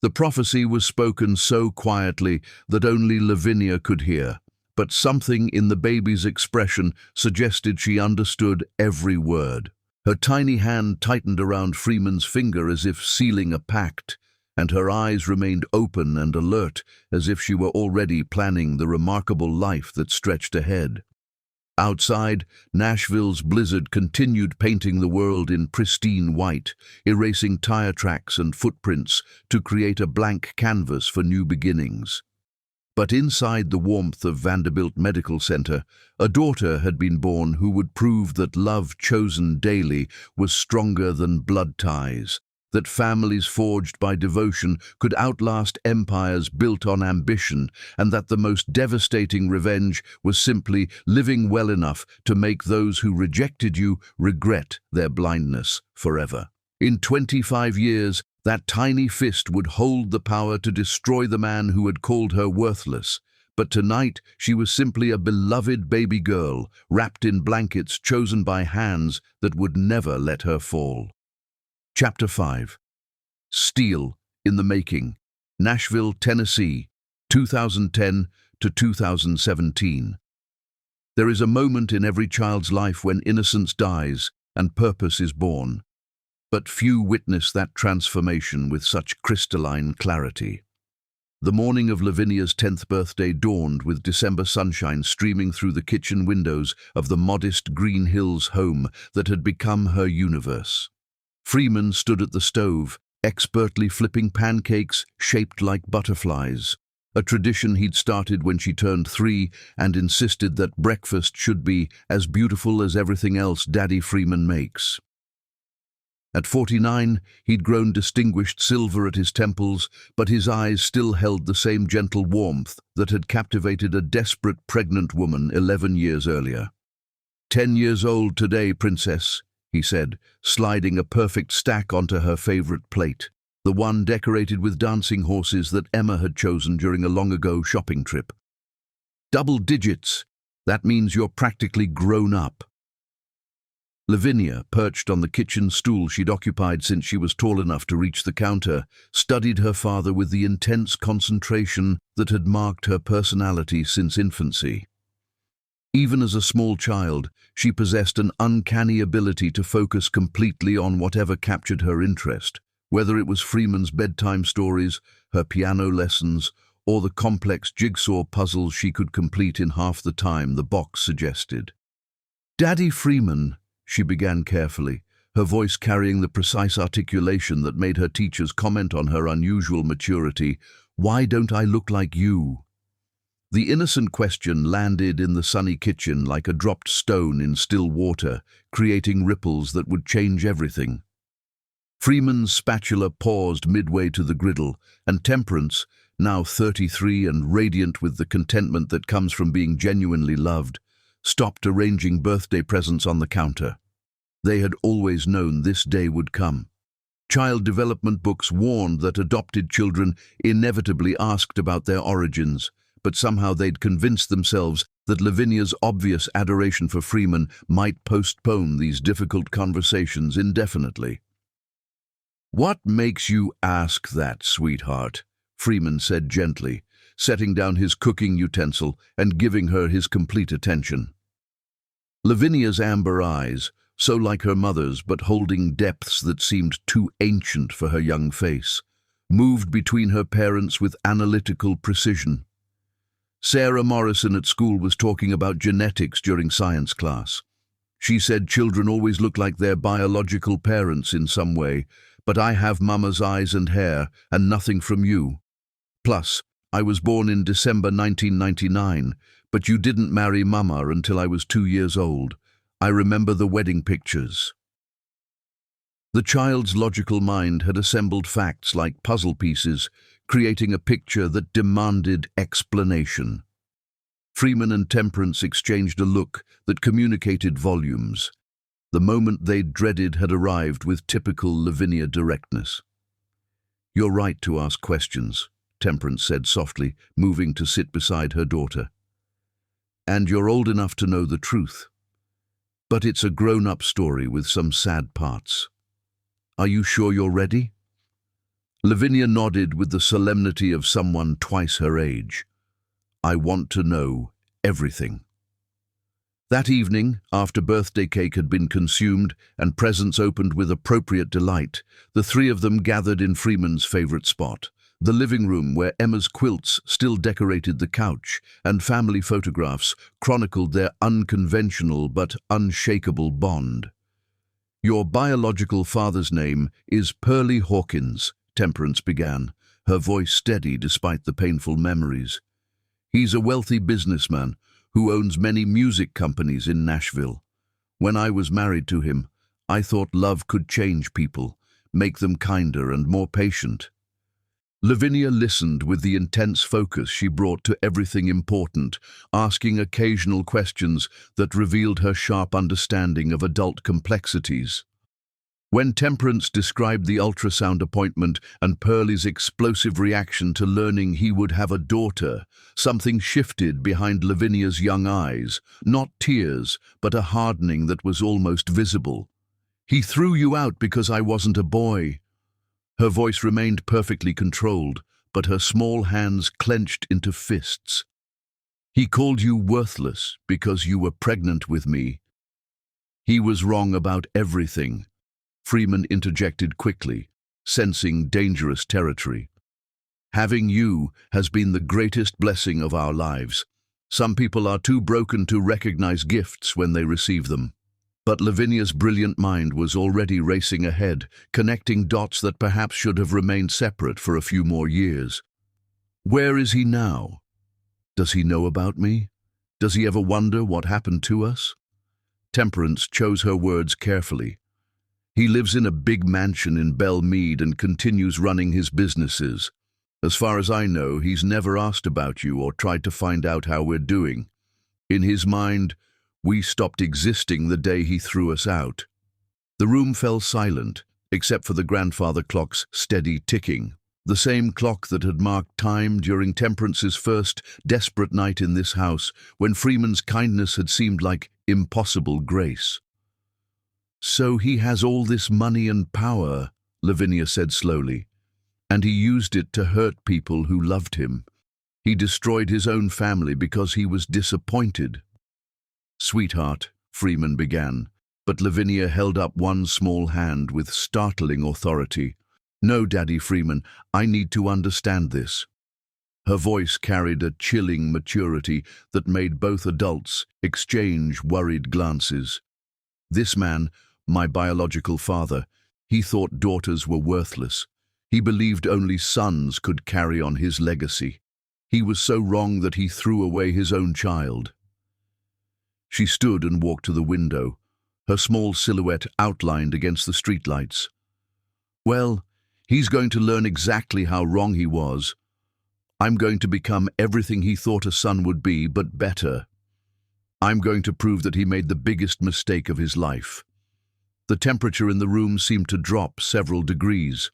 The prophecy was spoken so quietly that only Lavinia could hear, but something in the baby's expression suggested she understood every word. Her tiny hand tightened around Freeman's finger as if sealing a pact, and her eyes remained open and alert as if she were already planning the remarkable life that stretched ahead. Outside, Nashville's blizzard continued painting the world in pristine white, erasing tire tracks and footprints to create a blank canvas for new beginnings. But inside the warmth of Vanderbilt Medical Center, a daughter had been born who would prove that love chosen daily was stronger than blood ties, that families forged by devotion could outlast empires built on ambition, and that the most devastating revenge was simply living well enough to make those who rejected you regret their blindness forever. In 25 years, that tiny fist would hold the power to destroy the man who had called her worthless. But tonight, she was simply a beloved baby girl, wrapped in blankets chosen by hands that would never let her fall. Chapter 5. Steel in the Making. Nashville, Tennessee, 2010 to 2017. There is a moment in every child's life when innocence dies and purpose is born. But few witness that transformation with such crystalline clarity. The morning of Lavinia's 10th birthday dawned with December sunshine streaming through the kitchen windows of the modest Green Hills home that had become her universe. Freeman stood at the stove, expertly flipping pancakes shaped like butterflies, a tradition he'd started when she turned 3 and insisted that breakfast should be as beautiful as everything else Daddy Freeman makes. At 49, he'd grown distinguished silver at his temples, but his eyes still held the same gentle warmth that had captivated a desperate pregnant woman 11 years earlier. 10 years old today, princess, he said, sliding a perfect stack onto her favorite plate, the one decorated with dancing horses that Emma had chosen during a long-ago shopping trip. Double digits. That means you're practically grown up. Lavinia, perched on the kitchen stool she'd occupied since she was tall enough to reach the counter, studied her father with the intense concentration that had marked her personality since infancy. Even as a small child, she possessed an uncanny ability to focus completely on whatever captured her interest, whether it was Freeman's bedtime stories, her piano lessons, or the complex jigsaw puzzles she could complete in half the time the box suggested. "Daddy Freeman," she began carefully, her voice carrying the precise articulation that made her teachers comment on her unusual maturity, "why don't I look like you?" The innocent question landed in the sunny kitchen like a dropped stone in still water, creating ripples that would change everything. Freeman's spatula paused midway to the griddle, and Temperance, now 33 and radiant with the contentment that comes from being genuinely loved, stopped arranging birthday presents on the counter. They had always known this day would come. Child development books warned that adopted children inevitably asked about their origins, but somehow they'd convinced themselves that Lavinia's obvious adoration for Freeman might postpone these difficult conversations indefinitely. "What makes you ask that, sweetheart?" Freeman said gently, setting down his cooking utensil and giving her his complete attention. Lavinia's amber eyes, so like her mother's but holding depths that seemed too ancient for her young face, moved between her parents with analytical precision. Sarah Morrison at school was talking about genetics during science class. She said children always look like their biological parents in some way, but I have Mama's eyes and hair and nothing from you. Plus, I was born in December 1999, but you didn't marry Mama until I was 2 years old. I remember the wedding pictures. The child's logical mind had assembled facts like puzzle pieces, creating a picture that demanded explanation. Freeman and Temperance exchanged a look that communicated volumes. The moment they dreaded had arrived with typical Lavinia directness. "You're right to ask questions," Temperance said softly, moving to sit beside her daughter. "And you're old enough to know the truth. But it's a grown-up story with some sad parts. Are you sure you're ready?" Lavinia nodded with the solemnity of someone twice her age. "I want to know everything." That evening, after birthday cake had been consumed and presents opened with appropriate delight, the three of them gathered in Freeman's favorite spot, the living room where Emma's quilts still decorated the couch and family photographs chronicled their unconventional but unshakable bond. "Your biological father's name is Pearlie Hawkins," Temperance began, her voice steady despite the painful memories. "He's a wealthy businessman who owns many music companies in Nashville. When I was married to him, I thought love could change people, make them kinder and more patient." Lavinia listened with the intense focus she brought to everything important, asking occasional questions that revealed her sharp understanding of adult complexities. When Temperance described the ultrasound appointment and Pearlie's explosive reaction to learning he would have a daughter, something shifted behind Lavinia's young eyes, not tears, but a hardening that was almost visible. "He threw you out because I wasn't a boy." Her voice remained perfectly controlled, but her small hands clenched into fists. "He called you worthless because you were pregnant with me." "He was wrong about everything," Freeman interjected quickly, sensing dangerous territory. "Having you has been the greatest blessing of our lives. Some people are too broken to recognize gifts when they receive them." But Lavinia's brilliant mind was already racing ahead, connecting dots that perhaps should have remained separate for a few more years. "Where is he now? Does he know about me? Does he ever wonder what happened to us?" Temperance chose her words carefully. "He lives in a big mansion in Belle Meade and continues running his businesses. As far as I know, he's never asked about you or tried to find out how we're doing. In his mind, we stopped existing the day he threw us out." The room fell silent, except for the grandfather clock's steady ticking, the same clock that had marked time during Temperance's first desperate night in this house, when Freeman's kindness had seemed like impossible grace. "So he has all this money and power," Lavinia said slowly, "and he used it to hurt people who loved him. He destroyed his own family because he was disappointed." "Sweetheart," Freeman began, but Lavinia held up one small hand with startling authority. "No, Daddy Freeman, I need to understand this." Her voice carried a chilling maturity that made both adults exchange worried glances. "This man, my biological father, he thought daughters were worthless. He believed only sons could carry on his legacy. He was so wrong that he threw away his own child." She stood and walked to the window, her small silhouette outlined against the streetlights. "Well, he's going to learn exactly how wrong he was. I'm going to become everything he thought a son would be, but better. I'm going to prove that he made the biggest mistake of his life." The temperature in the room seemed to drop several degrees.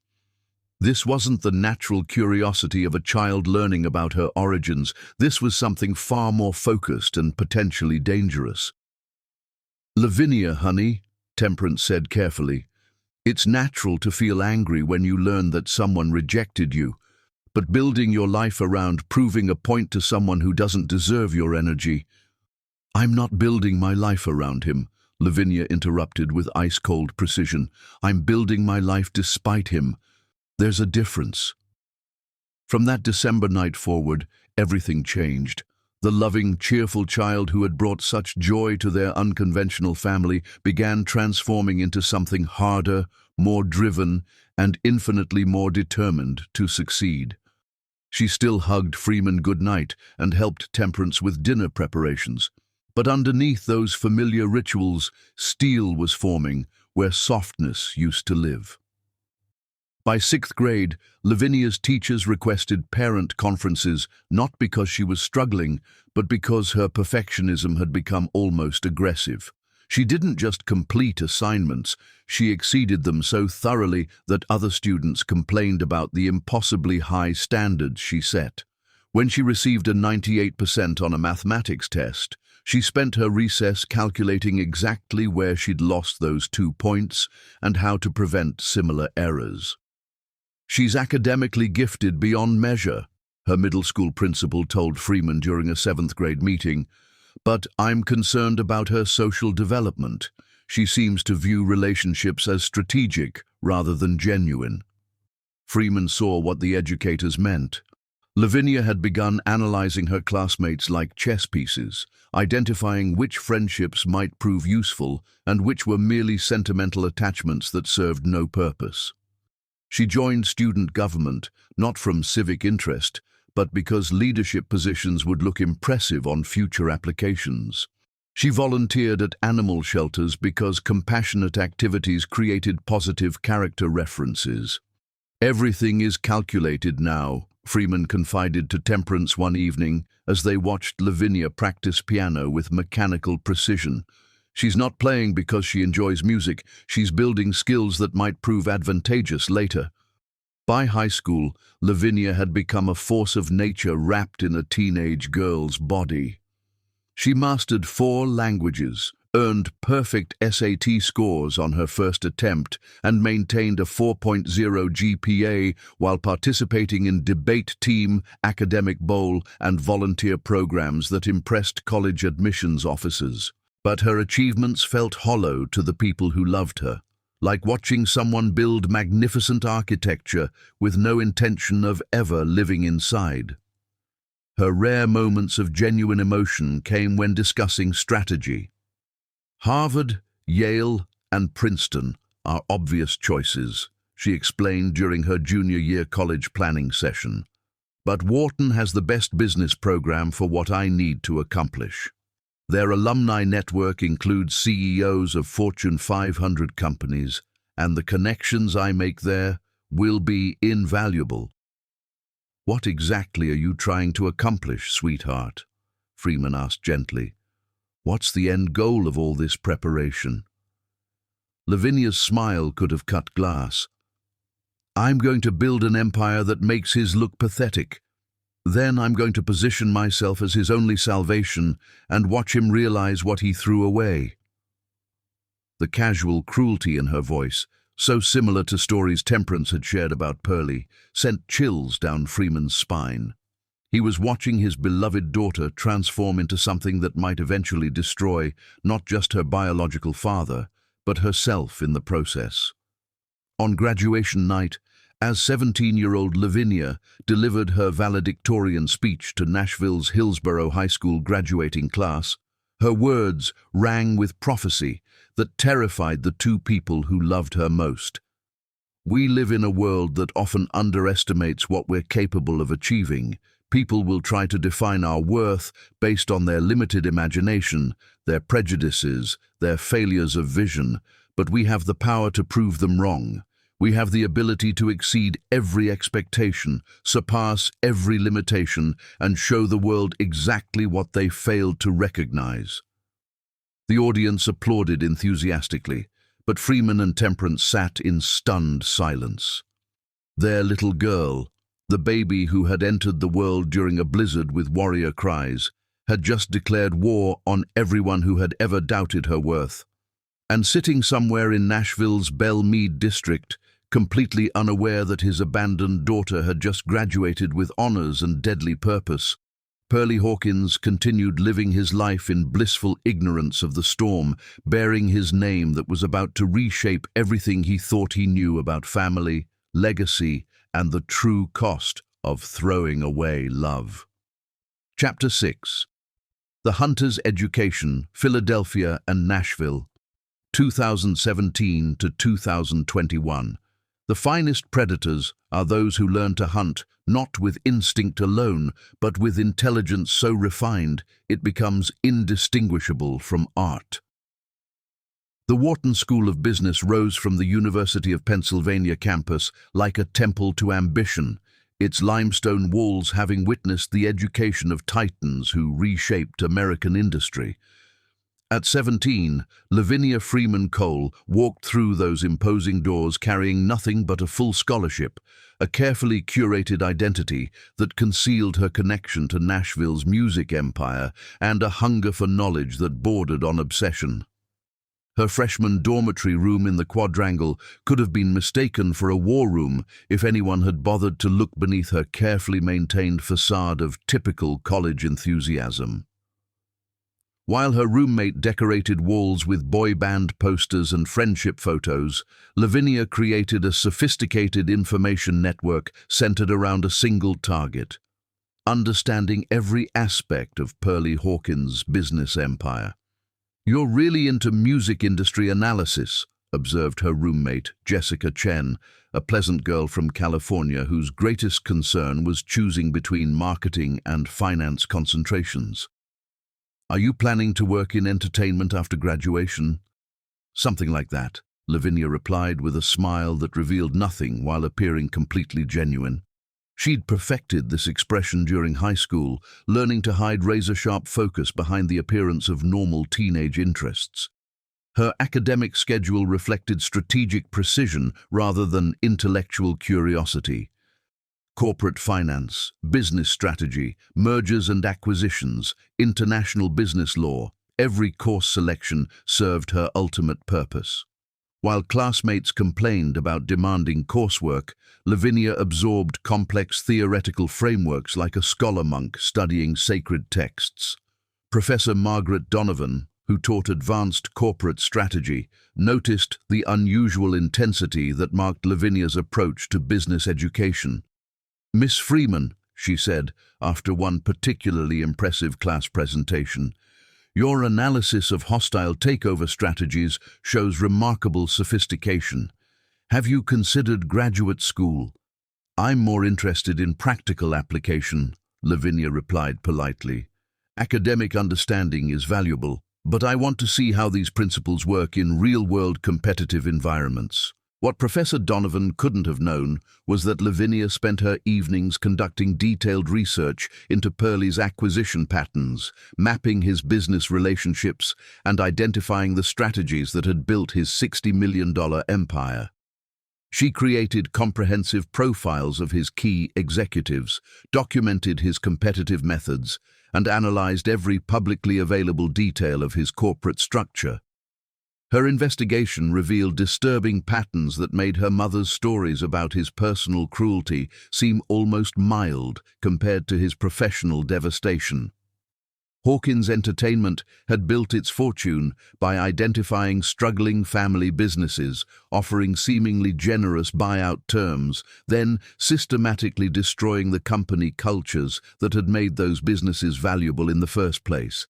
This wasn't the natural curiosity of a child learning about her origins. This was something far more focused and potentially dangerous. "Lavinia, honey," Temperance said carefully, "it's natural to feel angry when you learn that someone rejected you, but building your life around proving a point to someone who doesn't deserve your energy—" "I'm not building my life around him," Lavinia interrupted with ice-cold precision. "I'm building my life despite him. There's a difference." From that December night forward, everything changed. The loving, cheerful child who had brought such joy to their unconventional family began transforming into something harder, more driven, and infinitely more determined to succeed. She still hugged Freeman goodnight and helped Temperance with dinner preparations. But underneath those familiar rituals, steel was forming where softness used to live. By 6th grade, Lavinia's teachers requested parent conferences not because she was struggling, but because her perfectionism had become almost aggressive. She didn't just complete assignments, she exceeded them so thoroughly that other students complained about the impossibly high standards she set. When she received a 98% on a mathematics test, she spent her recess calculating exactly where she'd lost those 2 points and how to prevent similar errors. "She's academically gifted beyond measure," her middle school principal told Freeman during a 7th grade meeting, "but I'm concerned about her social development. She seems to view relationships as strategic rather than genuine." Freeman saw what the educators meant. Lavinia had begun analyzing her classmates like chess pieces, identifying which friendships might prove useful and which were merely sentimental attachments that served no purpose. She joined student government, not from civic interest, but because leadership positions would look impressive on future applications. She volunteered at animal shelters because compassionate activities created positive character references. "Everything is calculated now," Freeman confided to Temperance one evening as they watched Lavinia practice piano with mechanical precision. "She's not playing because she enjoys music, she's building skills that might prove advantageous later." By high school, Lavinia had become a force of nature wrapped in a teenage girl's body. She mastered 4 languages, earned perfect SAT scores on her first attempt, and maintained a 4.0 GPA while participating in debate team, academic bowl, and volunteer programs that impressed college admissions officers. But her achievements felt hollow to the people who loved her, like watching someone build magnificent architecture with no intention of ever living inside. Her rare moments of genuine emotion came when discussing strategy. "Harvard, Yale, and Princeton are obvious choices," she explained during her junior year college planning session. "But Wharton has the best business program for what I need to accomplish. Their alumni network includes CEOs of Fortune 500 companies, and the connections I make there will be invaluable." "What exactly are you trying to accomplish, sweetheart?" Freeman asked gently. "What's the end goal of all this preparation?" Lavinia's smile could have cut glass. "I'm going to build an empire that makes his look pathetic. Then I'm going to position myself as his only salvation and watch him realize what he threw away." The casual cruelty in her voice, so similar to stories Temperance had shared about Pearlie, sent chills down Freeman's spine. He was watching his beloved daughter transform into something that might eventually destroy not just her biological father, but herself in the process. On graduation night, as 17-year-old Lavinia delivered her valedictorian speech to Nashville's Hillsborough High School graduating class, her words rang with prophecy that terrified the 2 people who loved her most. "We live in a world that often underestimates what we're capable of achieving. People will try to define our worth based on their limited imagination, their prejudices, their failures of vision, but we have the power to prove them wrong. We have the ability to exceed every expectation, surpass every limitation, and show the world exactly what they failed to recognize." The audience applauded enthusiastically, but Freeman and Temperance sat in stunned silence. Their little girl, the baby who had entered the world during a blizzard with warrior cries, had just declared war on everyone who had ever doubted her worth. And sitting somewhere in Nashville's Belle Meade district, completely unaware that his abandoned daughter had just graduated with honors and deadly purpose, Pearlie Hawkins continued living his life in blissful ignorance of the storm, bearing his name that was about to reshape everything he thought he knew about family, legacy, and the true cost of throwing away love. Chapter 6. The Hunter's Education, Philadelphia and Nashville, 2017 to 2021. The finest predators are those who learn to hunt, not with instinct alone, but with intelligence so refined it becomes indistinguishable from art. The Wharton School of Business rose from the University of Pennsylvania campus like a temple to ambition, its limestone walls having witnessed the education of titans who reshaped American industry. At 17, Lavinia Freeman Cole walked through those imposing doors carrying nothing but a full scholarship, a carefully curated identity that concealed her connection to Nashville's music empire and a hunger for knowledge that bordered on obsession. Her freshman dormitory room in the quadrangle could have been mistaken for a war room if anyone had bothered to look beneath her carefully maintained facade of typical college enthusiasm. While her roommate decorated walls with boy band posters and friendship photos, Lavinia created a sophisticated information network centered around a single target, understanding every aspect of Pearlie Hawkins' business empire. "You're really into music industry analysis," observed her roommate, Jessica Chen, a pleasant girl from California whose greatest concern was choosing between marketing and finance concentrations. "Are you planning to work in entertainment after graduation?" "Something like that," Lavinia replied with a smile that revealed nothing while appearing completely genuine. She'd perfected this expression during high school, learning to hide razor-sharp focus behind the appearance of normal teenage interests. Her academic schedule reflected strategic precision rather than intellectual curiosity. Corporate finance, business strategy, mergers and acquisitions, international business law, every course selection served her ultimate purpose. While classmates complained about demanding coursework, Lavinia absorbed complex theoretical frameworks like a scholar monk studying sacred texts. Professor Margaret Donovan, who taught advanced corporate strategy, noticed the unusual intensity that marked Lavinia's approach to business education. "Miss Freeman," she said, after one particularly impressive class presentation, "your analysis of hostile takeover strategies shows remarkable sophistication. Have you considered graduate school?" "I'm more interested in practical application," Lavinia replied politely. "Academic understanding is valuable, but I want to see how these principles work in real-world competitive environments." What Professor Donovan couldn't have known was that Lavinia spent her evenings conducting detailed research into Pearlie's acquisition patterns, mapping his business relationships, and identifying the strategies that had built his $60 million empire. She created comprehensive profiles of his key executives, documented his competitive methods, and analyzed every publicly available detail of his corporate structure. Her investigation revealed disturbing patterns that made her mother's stories about his personal cruelty seem almost mild compared to his professional devastation. Hawkins Entertainment had built its fortune by identifying struggling family businesses, offering seemingly generous buyout terms, then systematically destroying the company cultures that had made those businesses valuable in the first place.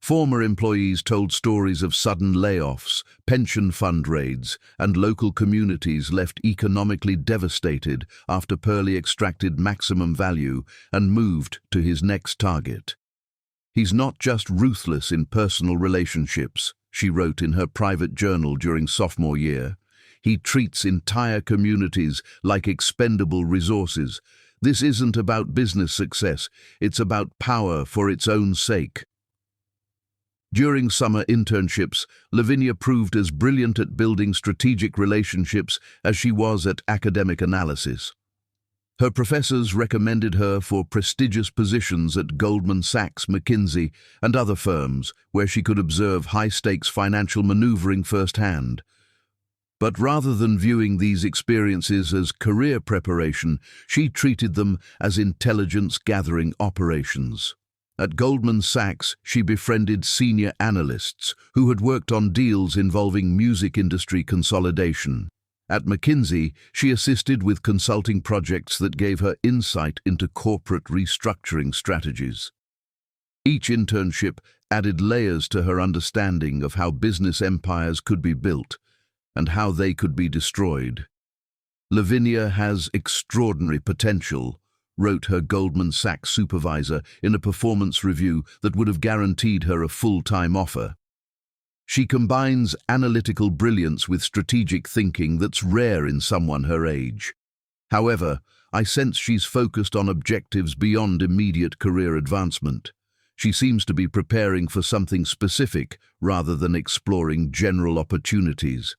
Former employees told stories of sudden layoffs, pension fund raids, and local communities left economically devastated after Pearlie extracted maximum value and moved to his next target. "He's not just ruthless in personal relationships," she wrote in her private journal during sophomore year. "He treats entire communities like expendable resources. This isn't about business success, it's about power for its own sake." During summer internships, Lavinia proved as brilliant at building strategic relationships as she was at academic analysis. Her professors recommended her for prestigious positions at Goldman Sachs, McKinsey, and other firms where she could observe high-stakes financial maneuvering firsthand. But rather than viewing these experiences as career preparation, she treated them as intelligence-gathering operations. At Goldman Sachs, she befriended senior analysts who had worked on deals involving music industry consolidation. At McKinsey, she assisted with consulting projects that gave her insight into corporate restructuring strategies. Each internship added layers to her understanding of how business empires could be built and how they could be destroyed. Lavinia has extraordinary potential, wrote her Goldman Sachs supervisor in a performance review that would have guaranteed her a full-time offer. She combines analytical brilliance with strategic thinking that's rare in someone her age. However, I sense she's focused on objectives beyond immediate career advancement. She seems to be preparing for something specific rather than exploring general opportunities.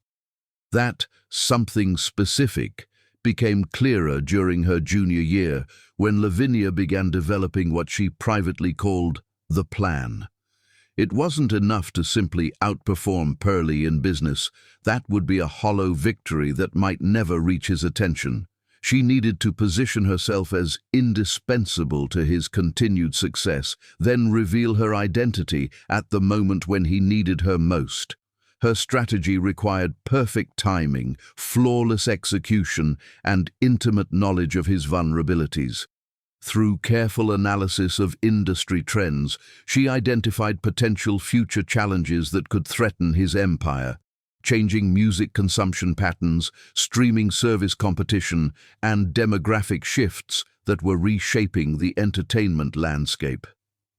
That something specific became clearer during her junior year when Lavinia began developing what she privately called the plan. It wasn't enough to simply outperform Pearlie in business. That would be a hollow victory that might never reach his attention. She needed to position herself as indispensable to his continued success, then reveal her identity at the moment when he needed her most. Her strategy required perfect timing, flawless execution, and intimate knowledge of his vulnerabilities. Through careful analysis of industry trends, she identified potential future challenges that could threaten his empire: changing music consumption patterns, streaming service competition, and demographic shifts that were reshaping the entertainment landscape.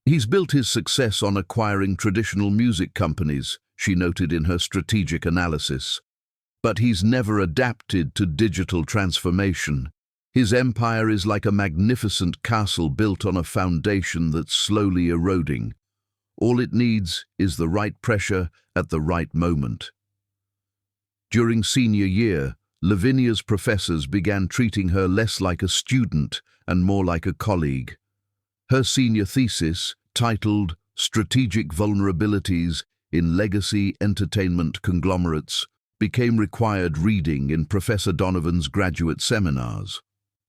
He's built his success on acquiring traditional music companies, she noted in her strategic analysis. But he's never adapted to digital transformation. His empire is like a magnificent castle built on a foundation that's slowly eroding. All it needs is the right pressure at the right moment. During senior year, Lavinia's professors began treating her less like a student and more like a colleague. Her senior thesis, titled Strategic Vulnerabilities in Legacy Entertainment Conglomerates, became required reading in Professor Donovan's graduate seminars.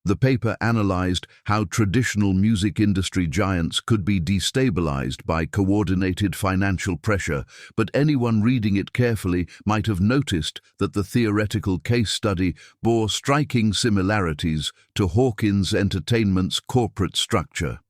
The paper analyzed how traditional music industry giants could be destabilized by coordinated financial pressure, but anyone reading it carefully might have noticed that the theoretical case study bore striking similarities to Hawkins Entertainment's corporate structure.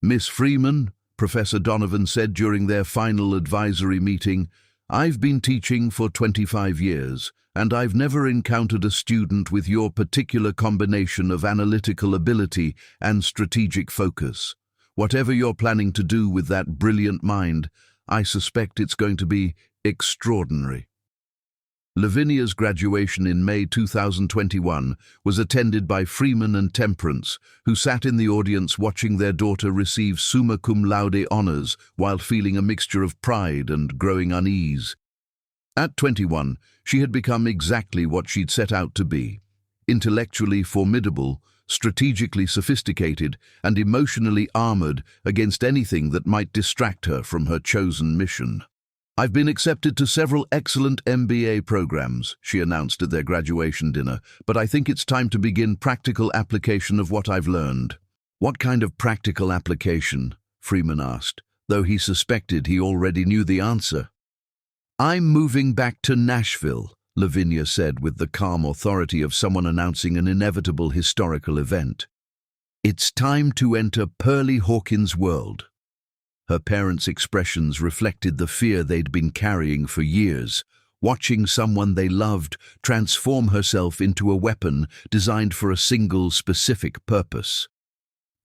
"Miss Freeman," Professor Donovan said during their final advisory meeting, "I've been teaching for 25 years, and I've never encountered a student with your particular combination of analytical ability and strategic focus. Whatever you're planning to do with that brilliant mind, I suspect it's going to be extraordinary." Lavinia's graduation in May 2021 was attended by Freeman and Temperance, who sat in the audience watching their daughter receive summa cum laude honors while feeling a mixture of pride and growing unease. At 21, she had become exactly what she'd set out to be: intellectually formidable, strategically sophisticated, and emotionally armored against anything that might distract her from her chosen mission. "I've been accepted to several excellent MBA programs," she announced at their graduation dinner, "but I think it's time to begin practical application of what I've learned." "What kind of practical application?" Freeman asked, though he suspected he already knew the answer. "I'm moving back to Nashville," Lavinia said with the calm authority of someone announcing an inevitable historical event. "It's time to enter Pearlie Hawkins' world." Her parents' expressions reflected the fear they'd been carrying for years, watching someone they loved transform herself into a weapon designed for a single specific purpose.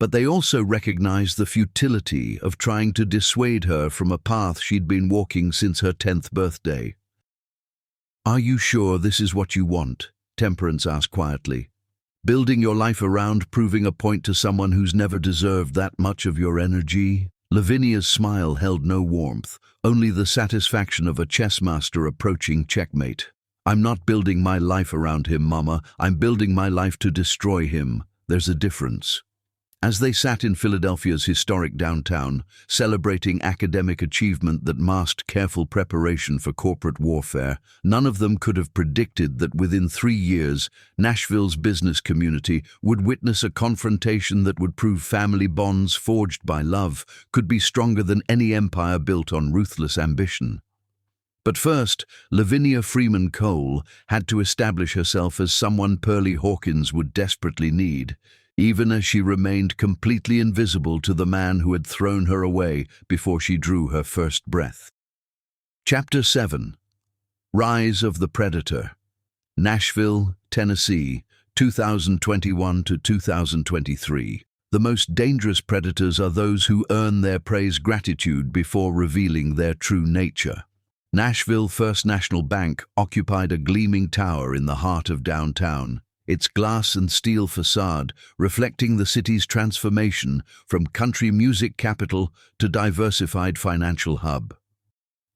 But they also recognized the futility of trying to dissuade her from a path she'd been walking since her 10th birthday. "Are you sure this is what you want?" Temperance asked quietly. "Building your life around proving a point to someone who's never deserved that much of your energy?" Lavinia's smile held no warmth, only the satisfaction of a chess master approaching checkmate. "I'm not building my life around him, Mama. I'm building my life to destroy him. There's a difference." As they sat in Philadelphia's historic downtown, celebrating academic achievement that masked careful preparation for corporate warfare, none of them could have predicted that within 3 years, Nashville's business community would witness a confrontation that would prove family bonds forged by love could be stronger than any empire built on ruthless ambition. But first, Lavinia Freeman Cole had to establish herself as someone Pearlie Hawkins would desperately need, even as she remained completely invisible to the man who had thrown her away before she drew her first breath. Chapter 7. Rise of the Predator. Nashville, Tennessee, 2021 to 2023. The most dangerous predators are those who earn their prey's gratitude before revealing their true nature. Nashville First National Bank occupied a gleaming tower in the heart of downtown, its glass and steel facade reflecting the city's transformation from country music capital to diversified financial hub.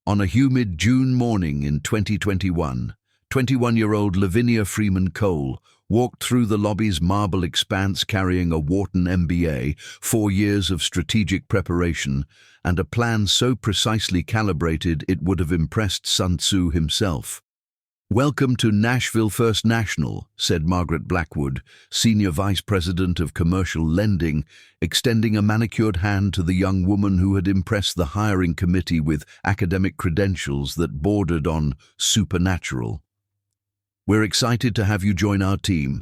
On a humid June morning in 2021, 21-year-old Lavinia Freeman Cole walked through the lobby's marble expanse carrying a Wharton MBA, 4 years of strategic preparation, and a plan so precisely calibrated it would have impressed Sun Tzu himself. "Welcome to Nashville First National," said Margaret Blackwood, Senior Vice President of Commercial Lending, extending a manicured hand to the young woman who had impressed the hiring committee with academic credentials that bordered on supernatural. "We're excited to have you join our team."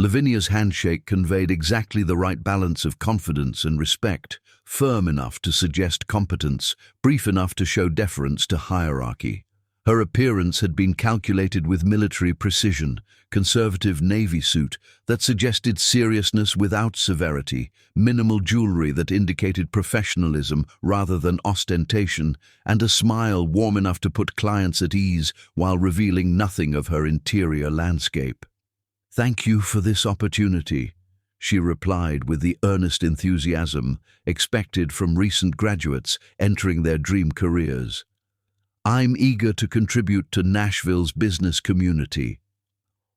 Lavinia's handshake conveyed exactly the right balance of confidence and respect, firm enough to suggest competence, brief enough to show deference to hierarchy. Her appearance had been calculated with military precision, conservative navy suit that suggested seriousness without severity, minimal jewelry that indicated professionalism rather than ostentation, and a smile warm enough to put clients at ease while revealing nothing of her interior landscape. "Thank you for this opportunity," she replied with the earnest enthusiasm expected from recent graduates entering their dream careers. "I'm eager to contribute to Nashville's business community."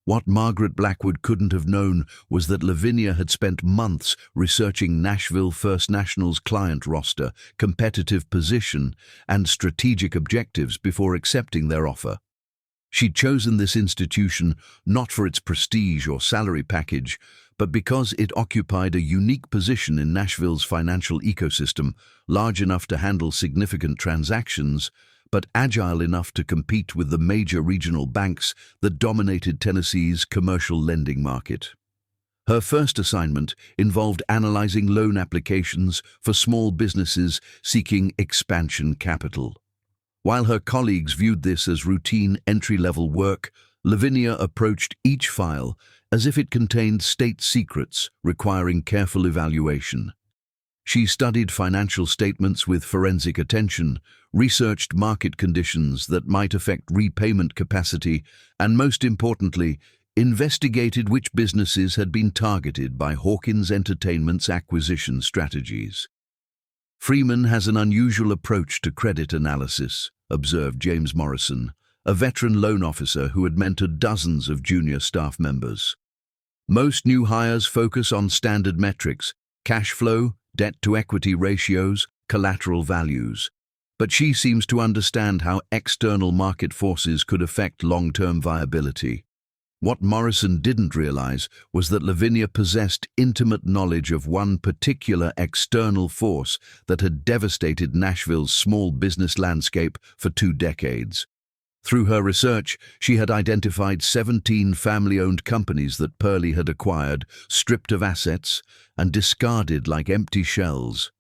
What Margaret Blackwood couldn't have known was that Lavinia had spent months researching Nashville First National's client roster, competitive position, and strategic objectives before accepting their offer. She'd chosen this institution not for its prestige or salary package, but because it occupied a unique position in Nashville's financial ecosystem, large enough to handle significant transactions, but agile enough to compete with the major regional banks that dominated Tennessee's commercial lending market. Her first assignment involved analyzing loan applications for small businesses seeking expansion capital. While her colleagues viewed this as routine entry-level work, Lavinia approached each file as if it contained state secrets requiring careful evaluation. She studied financial statements with forensic attention, researched market conditions that might affect repayment capacity, and most importantly, investigated which businesses had been targeted by Hawkins Entertainment's acquisition strategies. "Freeman has an unusual approach to credit analysis," observed James Morrison, a veteran loan officer who had mentored dozens of junior staff members. "Most new hires focus on standard metrics, cash flow, debt-to-equity ratios, collateral values. But she seems to understand how external market forces could affect long-term viability." What Morrison didn't realize was that Lavinia possessed intimate knowledge of one particular external force that had devastated Nashville's small business landscape for 2 decades. Through her research, she had identified 17 family-owned companies that Pearlie had acquired, stripped of assets, and discarded like empty shells.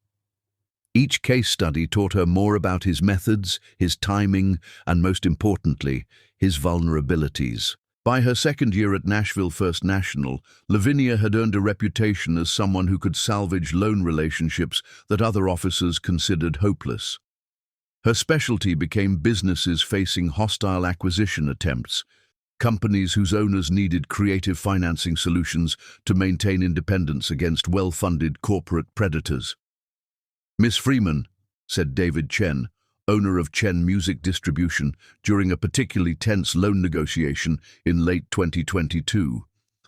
Each case study taught her more about his methods, his timing, and most importantly, his vulnerabilities. By her second year at Nashville First National, Lavinia had earned a reputation as someone who could salvage loan relationships that other officers considered hopeless. Her specialty became businesses facing hostile acquisition attempts, companies whose owners needed creative financing solutions to maintain independence against well-funded corporate predators. Miss Freeman, said David Chen, owner of Chen Music Distribution, during a particularly tense loan negotiation in late 2022.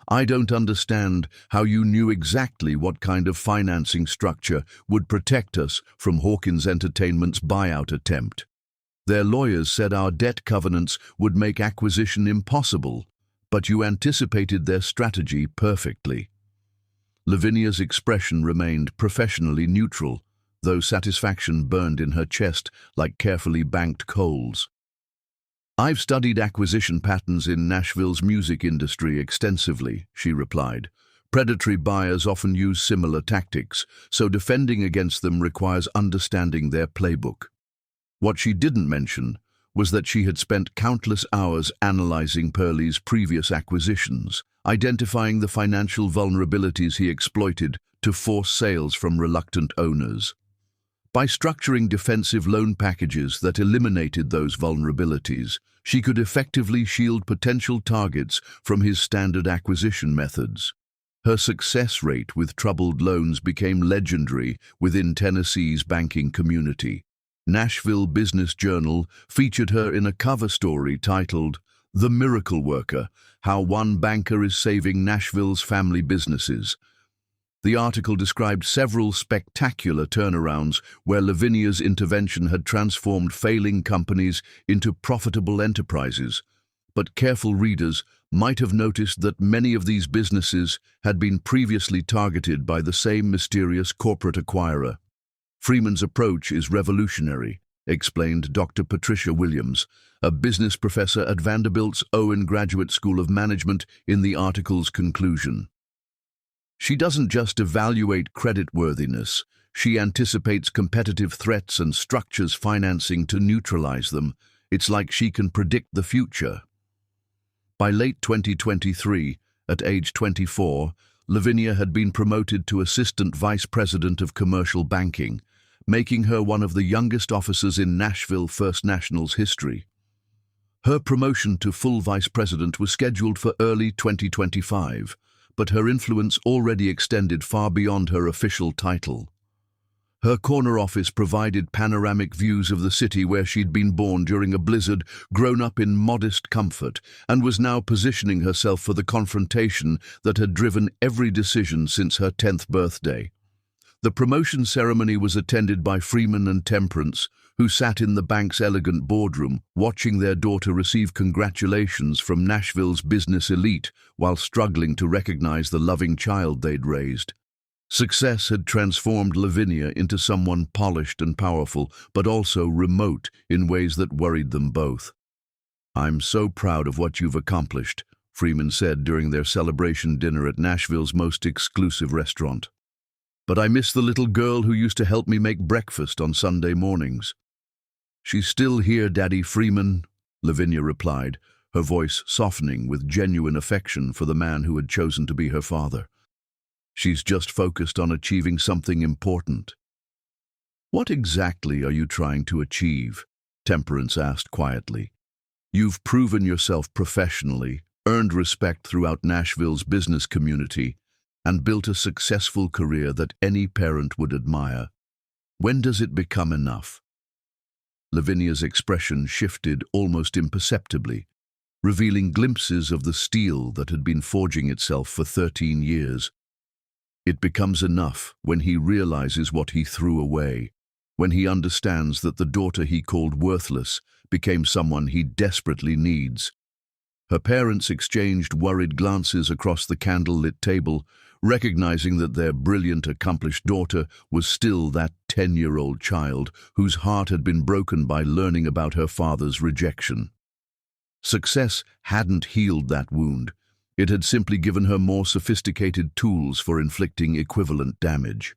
I don't understand how you knew exactly what kind of financing structure would protect us from Hawkins Entertainment's buyout attempt. Their lawyers said our debt covenants would make acquisition impossible, but you anticipated their strategy perfectly. Lavinia's expression remained professionally neutral, though satisfaction burned in her chest like carefully banked coals. I've studied acquisition patterns in Nashville's music industry extensively, she replied. Predatory buyers often use similar tactics, so defending against them requires understanding their playbook. What she didn't mention was that she had spent countless hours analyzing Pearlie's previous acquisitions, identifying the financial vulnerabilities he exploited to force sales from reluctant owners. By structuring defensive loan packages that eliminated those vulnerabilities, she could effectively shield potential targets from his standard acquisition methods. Her success rate with troubled loans became legendary within Tennessee's banking community. Nashville Business Journal featured her in a cover story titled, "The Miracle Worker: How One Banker is Saving Nashville's Family Businesses." The article described several spectacular turnarounds where Lavinia's intervention had transformed failing companies into profitable enterprises. But careful readers might have noticed that many of these businesses had been previously targeted by the same mysterious corporate acquirer. Freeman's approach is revolutionary, explained Dr. Patricia Williams, a business professor at Vanderbilt's Owen Graduate School of Management, in the article's conclusion. She doesn't just evaluate creditworthiness, she anticipates competitive threats and structures financing to neutralize them. It's like she can predict the future. By late 2023, at age 24, Lavinia had been promoted to Assistant Vice President of Commercial Banking, making her one of the youngest officers in Nashville First National's history. Her promotion to full Vice President was scheduled for early 2025, but her influence already extended far beyond her official title. Her corner office provided panoramic views of the city where she'd been born during a blizzard, grown up in modest comfort, and was now positioning herself for the confrontation that had driven every decision since her 10th birthday. The promotion ceremony was attended by Freeman and Temperance, who sat in the bank's elegant boardroom, watching their daughter receive congratulations from Nashville's business elite while struggling to recognize the loving child they'd raised. Success had transformed Lavinia into someone polished and powerful, but also remote in ways that worried them both. "I'm so proud of what you've accomplished," Freeman said during their celebration dinner at Nashville's most exclusive restaurant. "But I miss the little girl who used to help me make breakfast on Sunday mornings." "She's still here, Daddy Freeman," Lavinia replied, her voice softening with genuine affection for the man who had chosen to be her father. "She's just focused on achieving something important." "What exactly are you trying to achieve?" Temperance asked quietly. "You've proven yourself professionally, earned respect throughout Nashville's business community, and built a successful career that any parent would admire. When does it become enough?" Lavinia's expression shifted almost imperceptibly, revealing glimpses of the steel that had been forging itself for 13 years. "It becomes enough when he realizes what he threw away, when he understands that the daughter he called worthless became someone he desperately needs." Her parents exchanged worried glances across the candle-lit table, recognizing that their brilliant, accomplished daughter was still that 10-year-old child whose heart had been broken by learning about her father's rejection. Success hadn't healed that wound. It had simply given her more sophisticated tools for inflicting equivalent damage.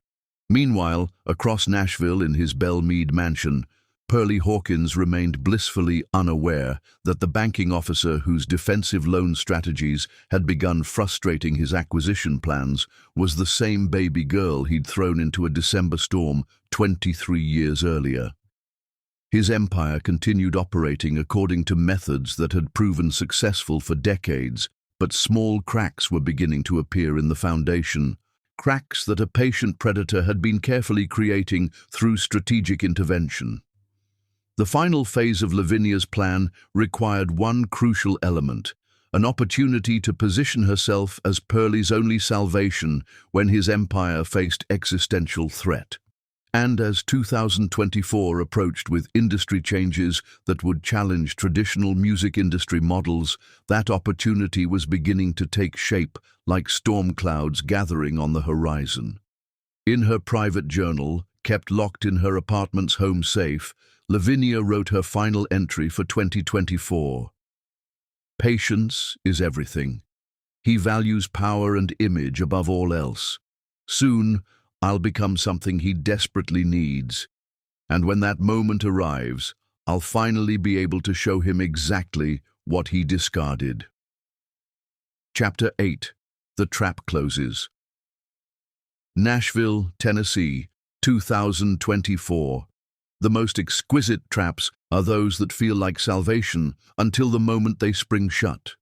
Meanwhile, across Nashville in his Belmead mansion, Pearlie Hawkins remained blissfully unaware that the banking officer whose defensive loan strategies had begun frustrating his acquisition plans was the same baby girl he'd thrown into a December storm 23 years earlier. His empire continued operating according to methods that had proven successful for decades, but small cracks were beginning to appear in the foundation. cracks that a patient predator had been carefully creating through strategic intervention. The final phase of Lavinia's plan required one crucial element, an opportunity to position herself as Pearlie's only salvation when his empire faced existential threat. And as 2024 approached with industry changes that would challenge traditional music industry models, that opportunity was beginning to take shape like storm clouds gathering on the horizon. In her private journal, kept locked in her apartment's home safe, Lavinia wrote her final entry for 2024. Patience is everything. He values power and image above all else. Soon, I'll become something he desperately needs. And when that moment arrives, I'll finally be able to show him exactly what he discarded. Chapter 8. The Trap Closes. Nashville, Tennessee, 2024. The most exquisite traps are those that feel like salvation until the moment they spring shut.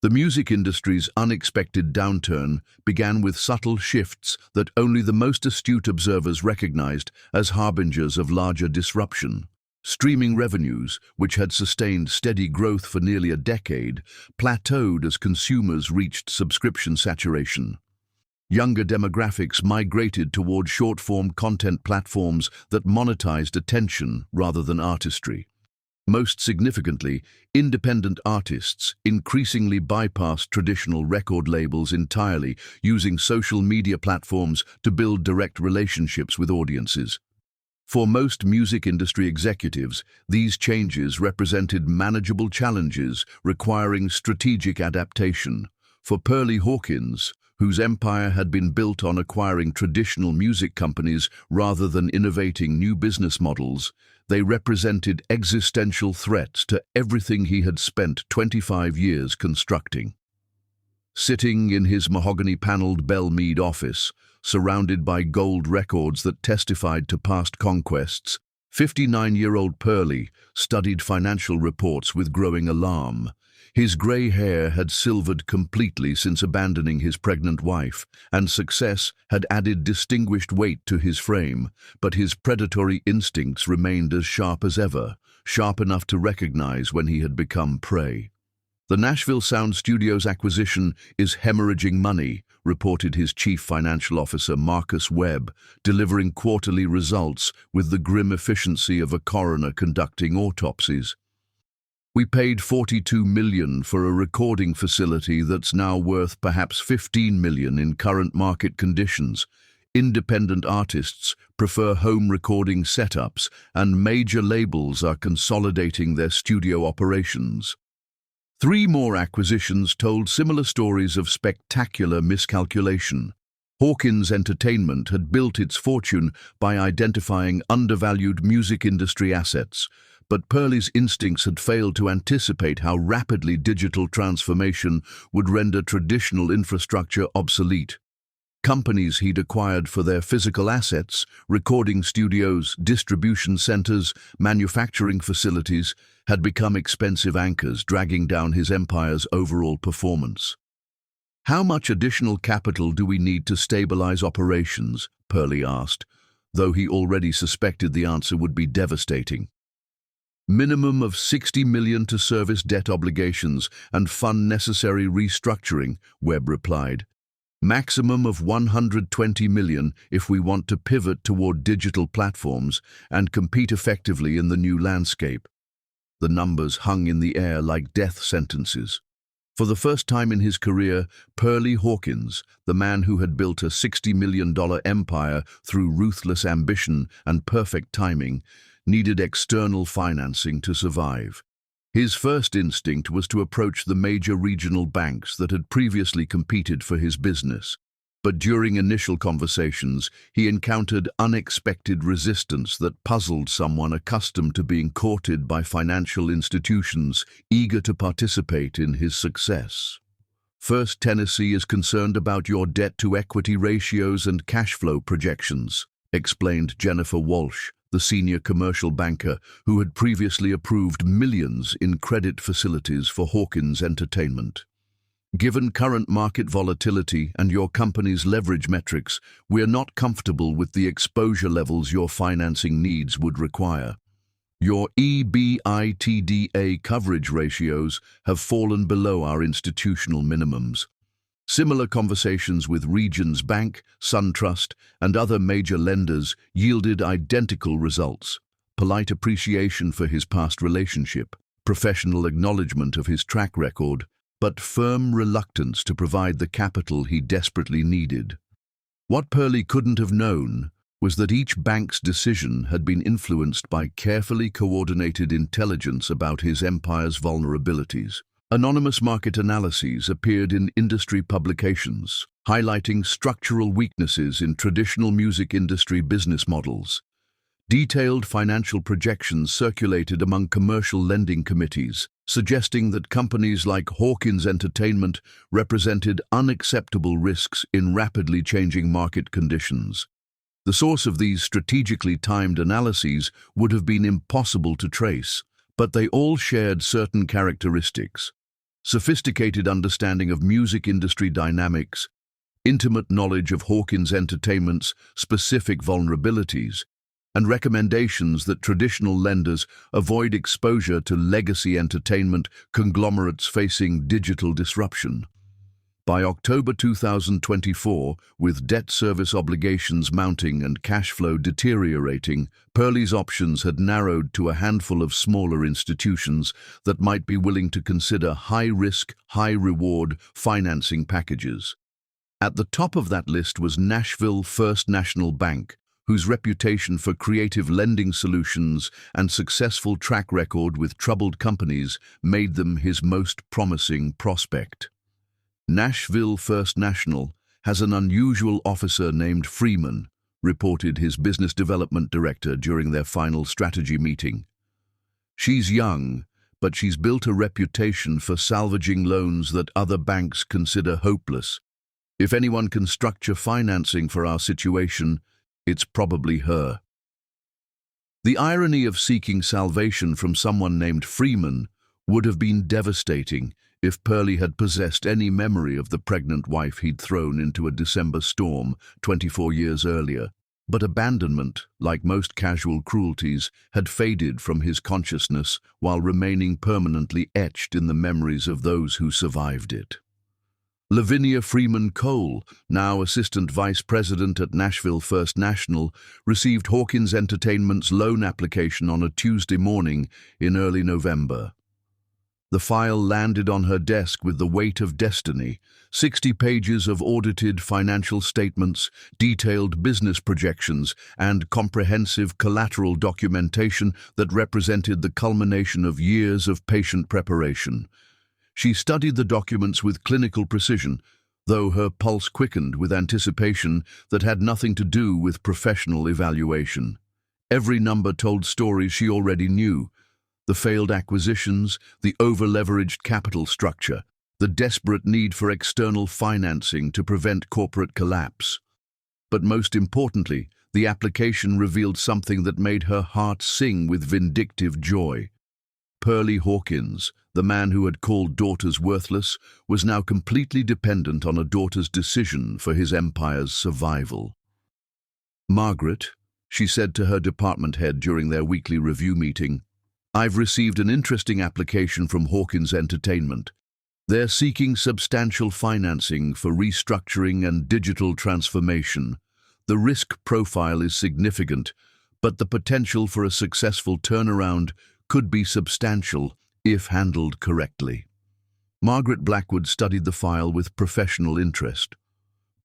The music industry's unexpected downturn began with subtle shifts that only the most astute observers recognized as harbingers of larger disruption. Streaming revenues, which had sustained steady growth for nearly a decade, plateaued as consumers reached subscription saturation. Younger demographics migrated toward short-form content platforms that monetized attention rather than artistry. Most significantly, independent artists increasingly bypassed traditional record labels entirely, using social media platforms to build direct relationships with audiences. For most music industry executives, these changes represented manageable challenges requiring strategic adaptation. For Pearlie Hawkins, whose empire had been built on acquiring traditional music companies rather than innovating new business models, they represented existential threats to everything he had spent 25 years constructing. Sitting in his mahogany-paneled Belmead office, surrounded by gold records that testified to past conquests, 59-year-old Pearlie studied financial reports with growing alarm. His grey hair had silvered completely since abandoning his pregnant wife, and success had added distinguished weight to his frame, but his predatory instincts remained as sharp as ever, sharp enough to recognize when he had become prey. The Nashville Sound Studios acquisition is hemorrhaging money, reported his chief financial officer Marcus Webb, delivering quarterly results with the grim efficiency of a coroner conducting autopsies. We paid $42 million for a recording facility that's now worth perhaps $15 million in current market conditions. Independent artists prefer home recording setups, and major labels are consolidating their studio operations. 3 more acquisitions told similar stories of spectacular miscalculation. Hawkins Entertainment had built its fortune by identifying undervalued music industry assets, but Pearlie's instincts had failed to anticipate how rapidly digital transformation would render traditional infrastructure obsolete. Companies he'd acquired for their physical assets, recording studios, distribution centers, manufacturing facilities, had become expensive anchors, dragging down his empire's overall performance. "How much additional capital do we need to stabilize operations?" Pearlie asked, though he already suspected the answer would be devastating. "Minimum of $60 million to service debt obligations and fund necessary restructuring," Webb replied. "Maximum of $120 million if we want to pivot toward digital platforms and compete effectively in the new landscape." The numbers hung in the air like death sentences. For the first time in his career, Pearlie Hawkins, the man who had built a $60 million empire through ruthless ambition and perfect timing, needed external financing to survive. His first instinct was to approach the major regional banks that had previously competed for his business. But during initial conversations, he encountered unexpected resistance that puzzled someone accustomed to being courted by financial institutions eager to participate in his success. "First, Tennessee is concerned about your debt-to-equity ratios and cash flow projections," explained Jennifer Walsh, the senior commercial banker who had previously approved millions in credit facilities for Hawkins Entertainment. Given current market volatility and your company's leverage metrics, we are not comfortable with the exposure levels your financing needs would require. Your EBITDA coverage ratios have fallen below our institutional minimums. Similar conversations with Regions Bank, SunTrust, and other major lenders yielded identical results. Polite appreciation for his past relationship, professional acknowledgement of his track record, but firm reluctance to provide the capital he desperately needed. What Pearlie couldn't have known was that each bank's decision had been influenced by carefully coordinated intelligence about his empire's vulnerabilities. Anonymous market analyses appeared in industry publications, highlighting structural weaknesses in traditional music industry business models. Detailed financial projections circulated among commercial lending committees, suggesting that companies like Hawkins Entertainment represented unacceptable risks in rapidly changing market conditions. The source of these strategically timed analyses would have been impossible to trace, but they all shared certain characteristics: sophisticated understanding of music industry dynamics, intimate knowledge of Hawkins Entertainment's specific vulnerabilities, and recommendations that traditional lenders avoid exposure to legacy entertainment conglomerates facing digital disruption. By October 2024, with debt service obligations mounting and cash flow deteriorating, Pearlie's options had narrowed to a handful of smaller institutions that might be willing to consider high-risk, high-reward financing packages. At the top of that list was Nashville First National Bank, whose reputation for creative lending solutions and successful track record with troubled companies made them his most promising prospect. Nashville First National has an unusual officer named Freeman, reported his business development director during their final strategy meeting. She's young, but she's built a reputation for salvaging loans that other banks consider hopeless. If anyone can structure financing for our situation, it's probably her. The irony of seeking salvation from someone named Freeman would have been devastating if Pearlie had possessed any memory of the pregnant wife he'd thrown into a December storm 24 years earlier. But abandonment, like most casual cruelties, had faded from his consciousness while remaining permanently etched in the memories of those who survived it. Lavinia Freeman Cole, now Assistant Vice President at Nashville First National, received Hawkins Entertainment's loan application on a Tuesday morning in early November. The file landed on her desk with the weight of destiny: 60 pages of audited financial statements, detailed business projections, and comprehensive collateral documentation that represented the culmination of years of patient preparation. She studied the documents with clinical precision, though her pulse quickened with anticipation that had nothing to do with professional evaluation. Every number told stories she already knew: the failed acquisitions, the over-leveraged capital structure, the desperate need for external financing to prevent corporate collapse. But most importantly, the application revealed something that made her heart sing with vindictive joy. Pearlie Hawkins, the man who had called daughters worthless, was now completely dependent on a daughter's decision for his empire's survival. "Margaret," she said to her department head during their weekly review meeting, "I've received an interesting application from Hawkins Entertainment. They're seeking substantial financing for restructuring and digital transformation. The risk profile is significant, but the potential for a successful turnaround could be substantial if handled correctly." Margaret Blackwood studied the file with professional interest.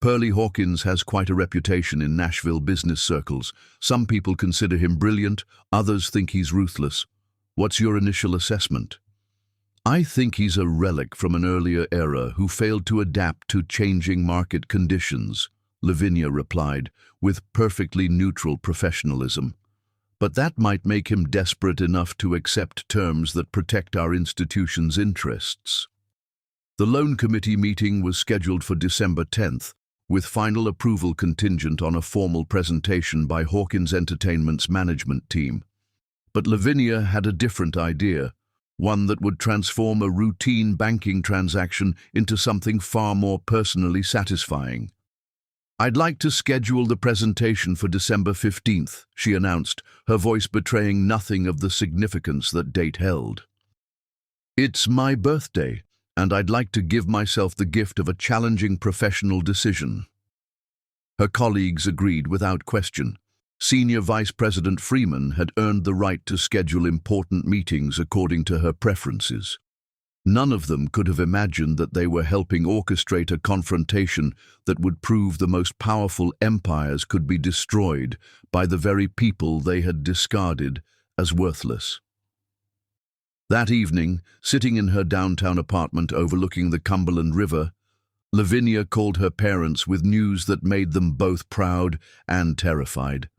Pearlie Hawkins has quite a reputation in Nashville business circles. Some people consider him brilliant, others think he's ruthless. What's your initial assessment? "I think he's a relic from an earlier era who failed to adapt to changing market conditions," Lavinia replied, with perfectly neutral professionalism. "But that might make him desperate enough to accept terms that protect our institution's interests." The loan committee meeting was scheduled for December 10th, with final approval contingent on a formal presentation by Hawkins Entertainment's management team. But Lavinia had a different idea. one that would transform a routine banking transaction into something far more personally satisfying. "I'd like to schedule the presentation for December 15th, she announced, her voice betraying nothing of the significance that date held. "It's my birthday, and I'd like to give myself the gift of a challenging professional decision." Her colleagues agreed without question. Senior Vice President Freeman had earned the right to schedule important meetings according to her preferences. None of them could have imagined that they were helping orchestrate a confrontation that would prove the most powerful empires could be destroyed by the very people they had discarded as worthless. That evening, sitting in her downtown apartment overlooking the Cumberland River, Lavinia called her parents with news that made them both proud and terrified.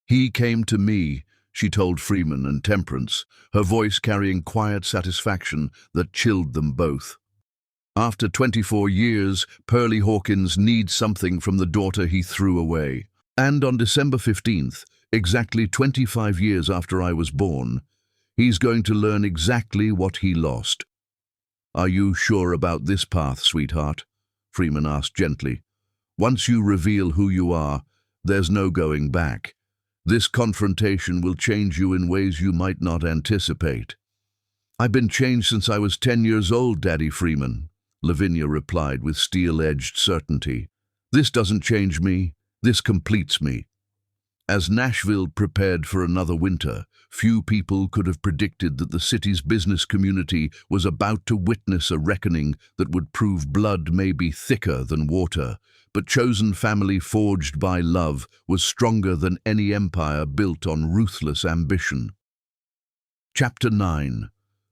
"He came to me," she told Freeman and Temperance, her voice carrying quiet satisfaction that chilled them both. "After 24 years, Pearlie Hawkins needs something from the daughter he threw away. And on December 15th, exactly 25 years after I was born, he's going to learn exactly what he lost." "Are you sure about this path, sweetheart?" Freeman asked gently. "Once you reveal who you are, there's no going back. This confrontation will change you in ways you might not anticipate." "I've been changed since I was 10 years old, Daddy Freeman," Lavinia replied with steel-edged certainty. "This doesn't change me, this completes me." As Nashville prepared for another winter, few people could have predicted that the city's business community was about to witness a reckoning that would prove blood may be thicker than water, but chosen family forged by love was stronger than any empire built on ruthless ambition. Chapter 9.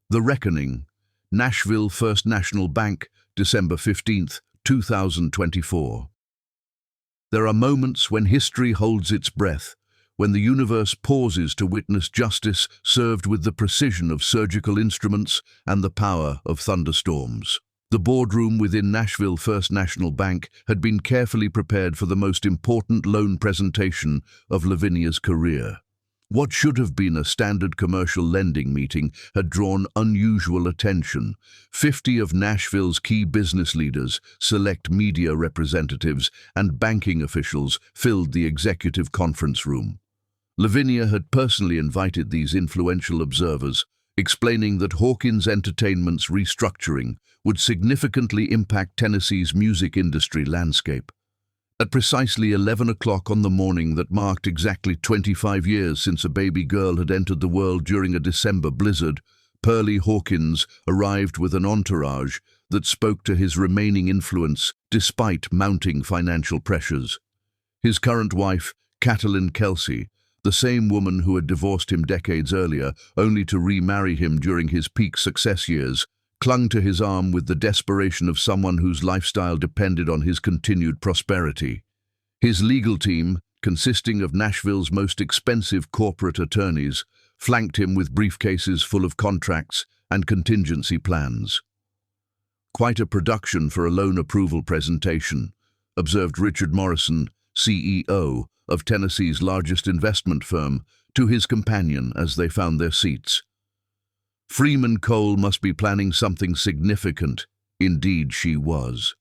The Reckoning. Nashville First National Bank, December 15th, 2024. There are moments when history holds its breath, when the universe pauses to witness justice served with the precision of surgical instruments and the power of thunderstorms. The boardroom within Nashville First National Bank had been carefully prepared for the most important loan presentation of Lavinia's career. What should have been a standard commercial lending meeting had drawn unusual attention. 50 of Nashville's key business leaders, select media representatives, and banking officials filled the executive conference room. Lavinia had personally invited these influential observers, explaining that Hawkins Entertainment's restructuring would significantly impact Tennessee's music industry landscape. At precisely 11 o'clock on the morning that marked exactly 25 years since a baby girl had entered the world during a December blizzard, Pearlie Hawkins arrived with an entourage that spoke to his remaining influence despite mounting financial pressures. His current wife, Catalin Kelsey, the same woman who had divorced him decades earlier, only to remarry him during his peak success years, clung to his arm with the desperation of someone whose lifestyle depended on his continued prosperity. His legal team, consisting of Nashville's most expensive corporate attorneys, flanked him with briefcases full of contracts and contingency plans. "Quite a production for a loan approval presentation," observed Richard Morrison, CEO of Tennessee's largest investment firm, to his companion as they found their seats. "Freeman Cole must be planning something significant." Indeed she was.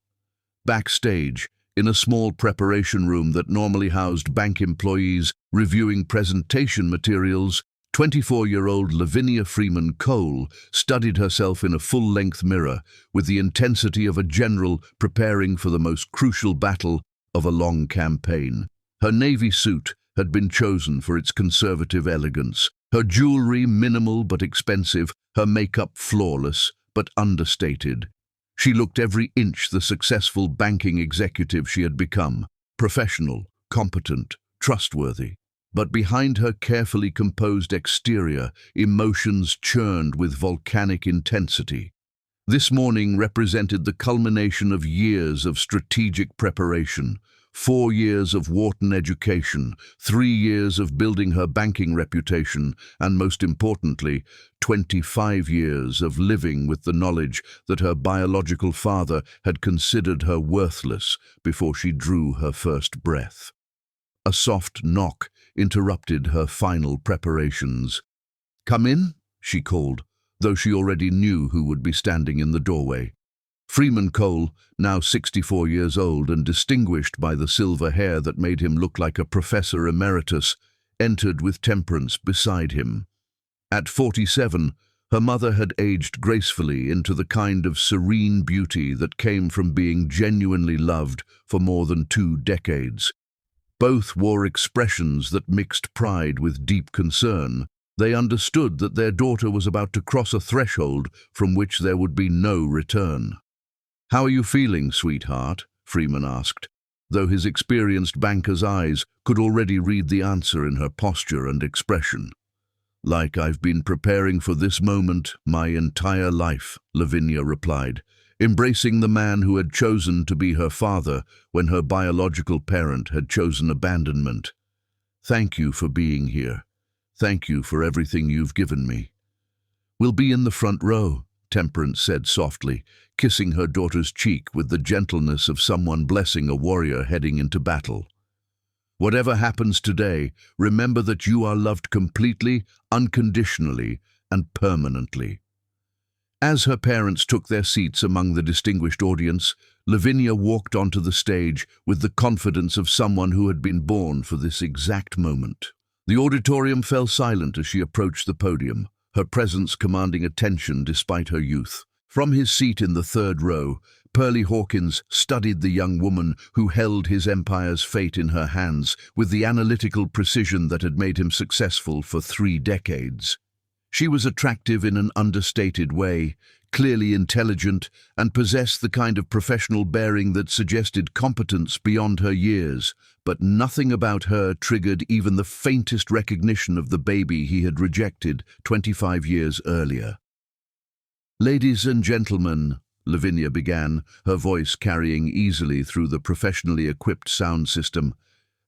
Backstage, in a small preparation room that normally housed bank employees reviewing presentation materials, 24-year-old Lavinia Freeman Cole studied herself in a full-length mirror with the intensity of a general preparing for the most crucial battle of a long campaign. Her navy suit had been chosen for its conservative elegance, her jewelry minimal but expensive, her makeup flawless but understated. She looked every inch the successful banking executive she had become, professional, competent, trustworthy. But behind her carefully composed exterior, emotions churned with volcanic intensity. This morning represented the culmination of years of strategic preparation, 4 years of Wharton education, 3 years of building her banking reputation, and most importantly, 25 years of living with the knowledge that her biological father had considered her worthless before she drew her first breath. A soft knock interrupted her final preparations. "Come in," she called, though she already knew who would be standing in the doorway. Freeman Cole, now 64 years old and distinguished by the silver hair that made him look like a professor emeritus, entered with Temperance beside him. At 47, her mother had aged gracefully into the kind of serene beauty that came from being genuinely loved for more than 2 decades. Both wore expressions that mixed pride with deep concern. They understood that their daughter was about to cross a threshold from which there would be no return. "How are you feeling, sweetheart?" Freeman asked, though his experienced banker's eyes could already read the answer in her posture and expression. "Like I've been preparing for this moment my entire life," Lavinia replied, embracing the man who had chosen to be her father when her biological parent had chosen abandonment. "Thank you for being here. Thank you for everything you've given me." "We'll be in the front row," Temperance said softly, kissing her daughter's cheek with the gentleness of someone blessing a warrior heading into battle. "Whatever happens today, remember that you are loved completely, unconditionally, and permanently." As her parents took their seats among the distinguished audience, Lavinia walked onto the stage with the confidence of someone who had been born for this exact moment. The auditorium fell silent as she approached the podium, her presence commanding attention despite her youth. From his seat in the third row, Pearlie Hawkins studied the young woman who held his empire's fate in her hands with the analytical precision that had made him successful for 3 decades. She was attractive in an understated way, clearly intelligent, and possessed the kind of professional bearing that suggested competence beyond her years, but nothing about her triggered even the faintest recognition of the baby he had rejected 25 years earlier. "Ladies and gentlemen," Lavinia began, her voice carrying easily through the professionally equipped sound system,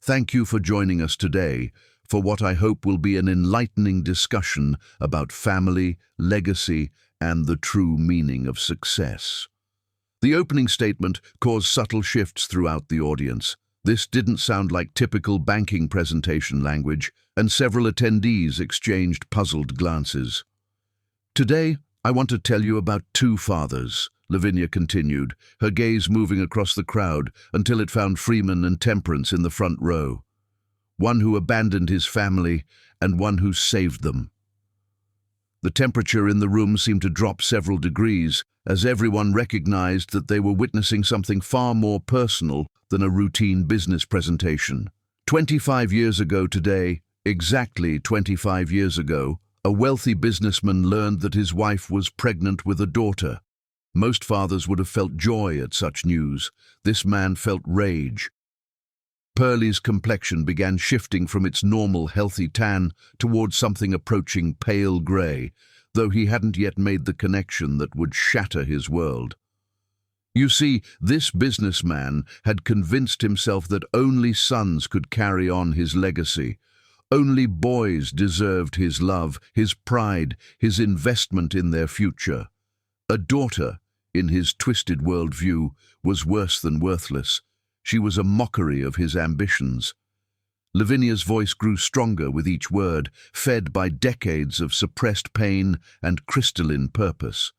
"thank you for joining us today for what I hope will be an enlightening discussion about family, legacy, and the true meaning of success." The opening statement caused subtle shifts throughout the audience. This didn't sound like typical banking presentation language, and several attendees exchanged puzzled glances. "Today, I want to tell you about 2 fathers," Lavinia continued, her gaze moving across the crowd until it found Freeman and Temperance in the front row. "One who abandoned his family and one who saved them." The temperature in the room seemed to drop several degrees as everyone recognized that they were witnessing something far more personal than a routine business presentation. 25 years ago today, exactly 25 years ago, a wealthy businessman learned that his wife was pregnant with a daughter. Most fathers would have felt joy at such news. This man felt rage. Pearlie's complexion began shifting from its normal healthy tan towards something approaching pale grey, though he hadn't yet made the connection that would shatter his world. You see, this businessman had convinced himself that only sons could carry on his legacy. Only boys deserved his love, his pride, his investment in their future. A daughter, in his twisted worldview, was worse than worthless. She was a mockery of his ambitions. Lavinia's voice grew stronger with each word, fed by decades of suppressed pain and crystalline purpose.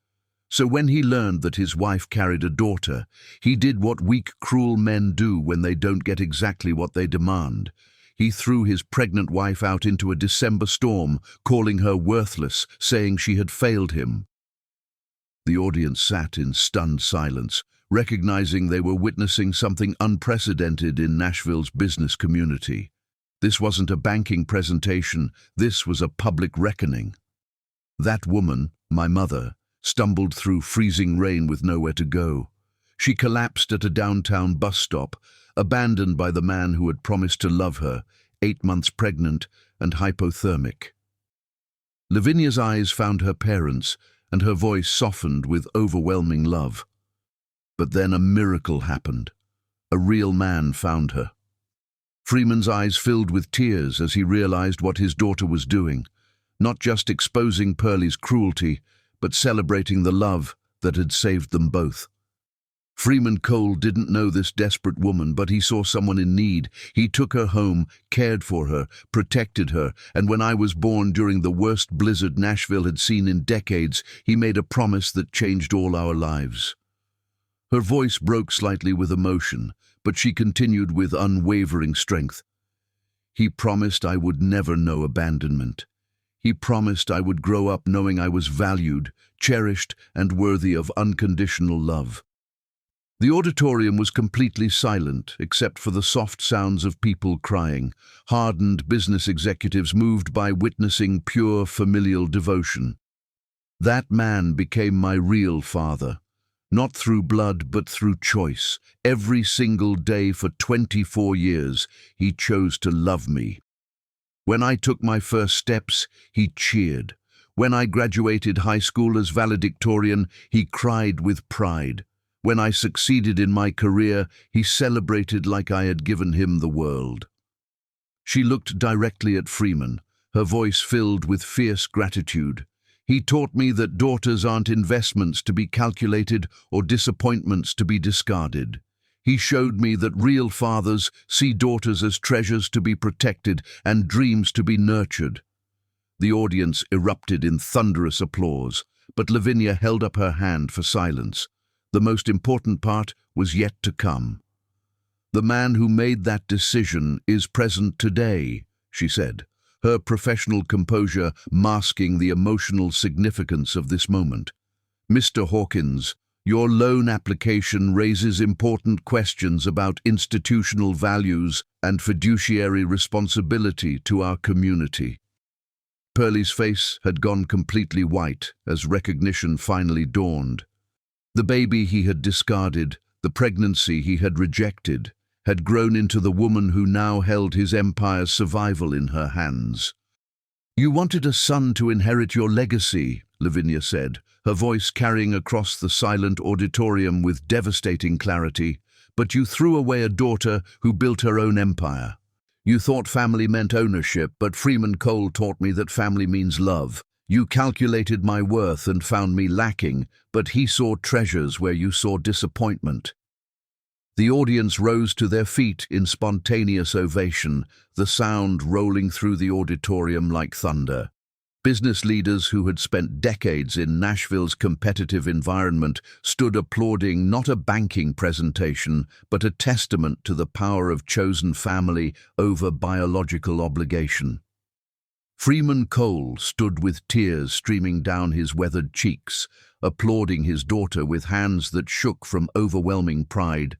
So when he learned that his wife carried a daughter, he did what weak, cruel men do when they don't get exactly what they demand. He threw his pregnant wife out into a December storm, calling her worthless, saying she had failed him. The audience sat in stunned silence, recognizing they were witnessing something unprecedented in Nashville's business community. This wasn't a banking presentation, this was a public reckoning. That woman, my mother, stumbled through freezing rain with nowhere to go. She collapsed at a downtown bus stop, abandoned by the man who had promised to love her, 8 months pregnant and hypothermic. Lavinia's eyes found her parents, and her voice softened with overwhelming love. But then a miracle happened. A real man found her. Freeman's eyes filled with tears as he realized what his daughter was doing, not just exposing Pearlie's cruelty, but celebrating the love that had saved them both. Freeman Cole didn't know this desperate woman, but he saw someone in need. He took her home, cared for her, protected her, and when I was born during the worst blizzard Nashville had seen in decades, he made a promise that changed all our lives. Her voice broke slightly with emotion, but she continued with unwavering strength. He promised I would never know abandonment. He promised I would grow up knowing I was valued, cherished, and worthy of unconditional love. The auditorium was completely silent, except for the soft sounds of people crying, hardened business executives moved by witnessing pure familial devotion. That man became my real father, not through blood but through choice. Every single day for 24 years, he chose to love me. When I took my first steps, he cheered. When I graduated high school as valedictorian, he cried with pride. When I succeeded in my career, he celebrated like I had given him the world. She looked directly at Freeman, her voice filled with fierce gratitude. He taught me that daughters aren't investments to be calculated or disappointments to be discarded. He showed me that real fathers see daughters as treasures to be protected and dreams to be nurtured. The audience erupted in thunderous applause, but Lavinia held up her hand for silence. The most important part was yet to come. "The man who made that decision is present today," she said, her professional composure masking the emotional significance of this moment. "Mr. Hawkins, your loan application raises important questions about institutional values and fiduciary responsibility to our community." Pearlie's face had gone completely white as recognition finally dawned. The baby he had discarded, the pregnancy he had rejected, had grown into the woman who now held his empire's survival in her hands. "You wanted a son to inherit your legacy," Lavinia said, her voice carrying across the silent auditorium with devastating clarity, "but you threw away a daughter who built her own empire. You thought family meant ownership, but Freeman Cole taught me that family means love. You calculated my worth and found me lacking, but he saw treasures where you saw disappointment." The audience rose to their feet in spontaneous ovation, the sound rolling through the auditorium like thunder. Business leaders who had spent decades in Nashville's competitive environment stood applauding not a banking presentation, but a testament to the power of chosen family over biological obligation. Freeman Cole stood with tears streaming down his weathered cheeks, applauding his daughter with hands that shook from overwhelming pride.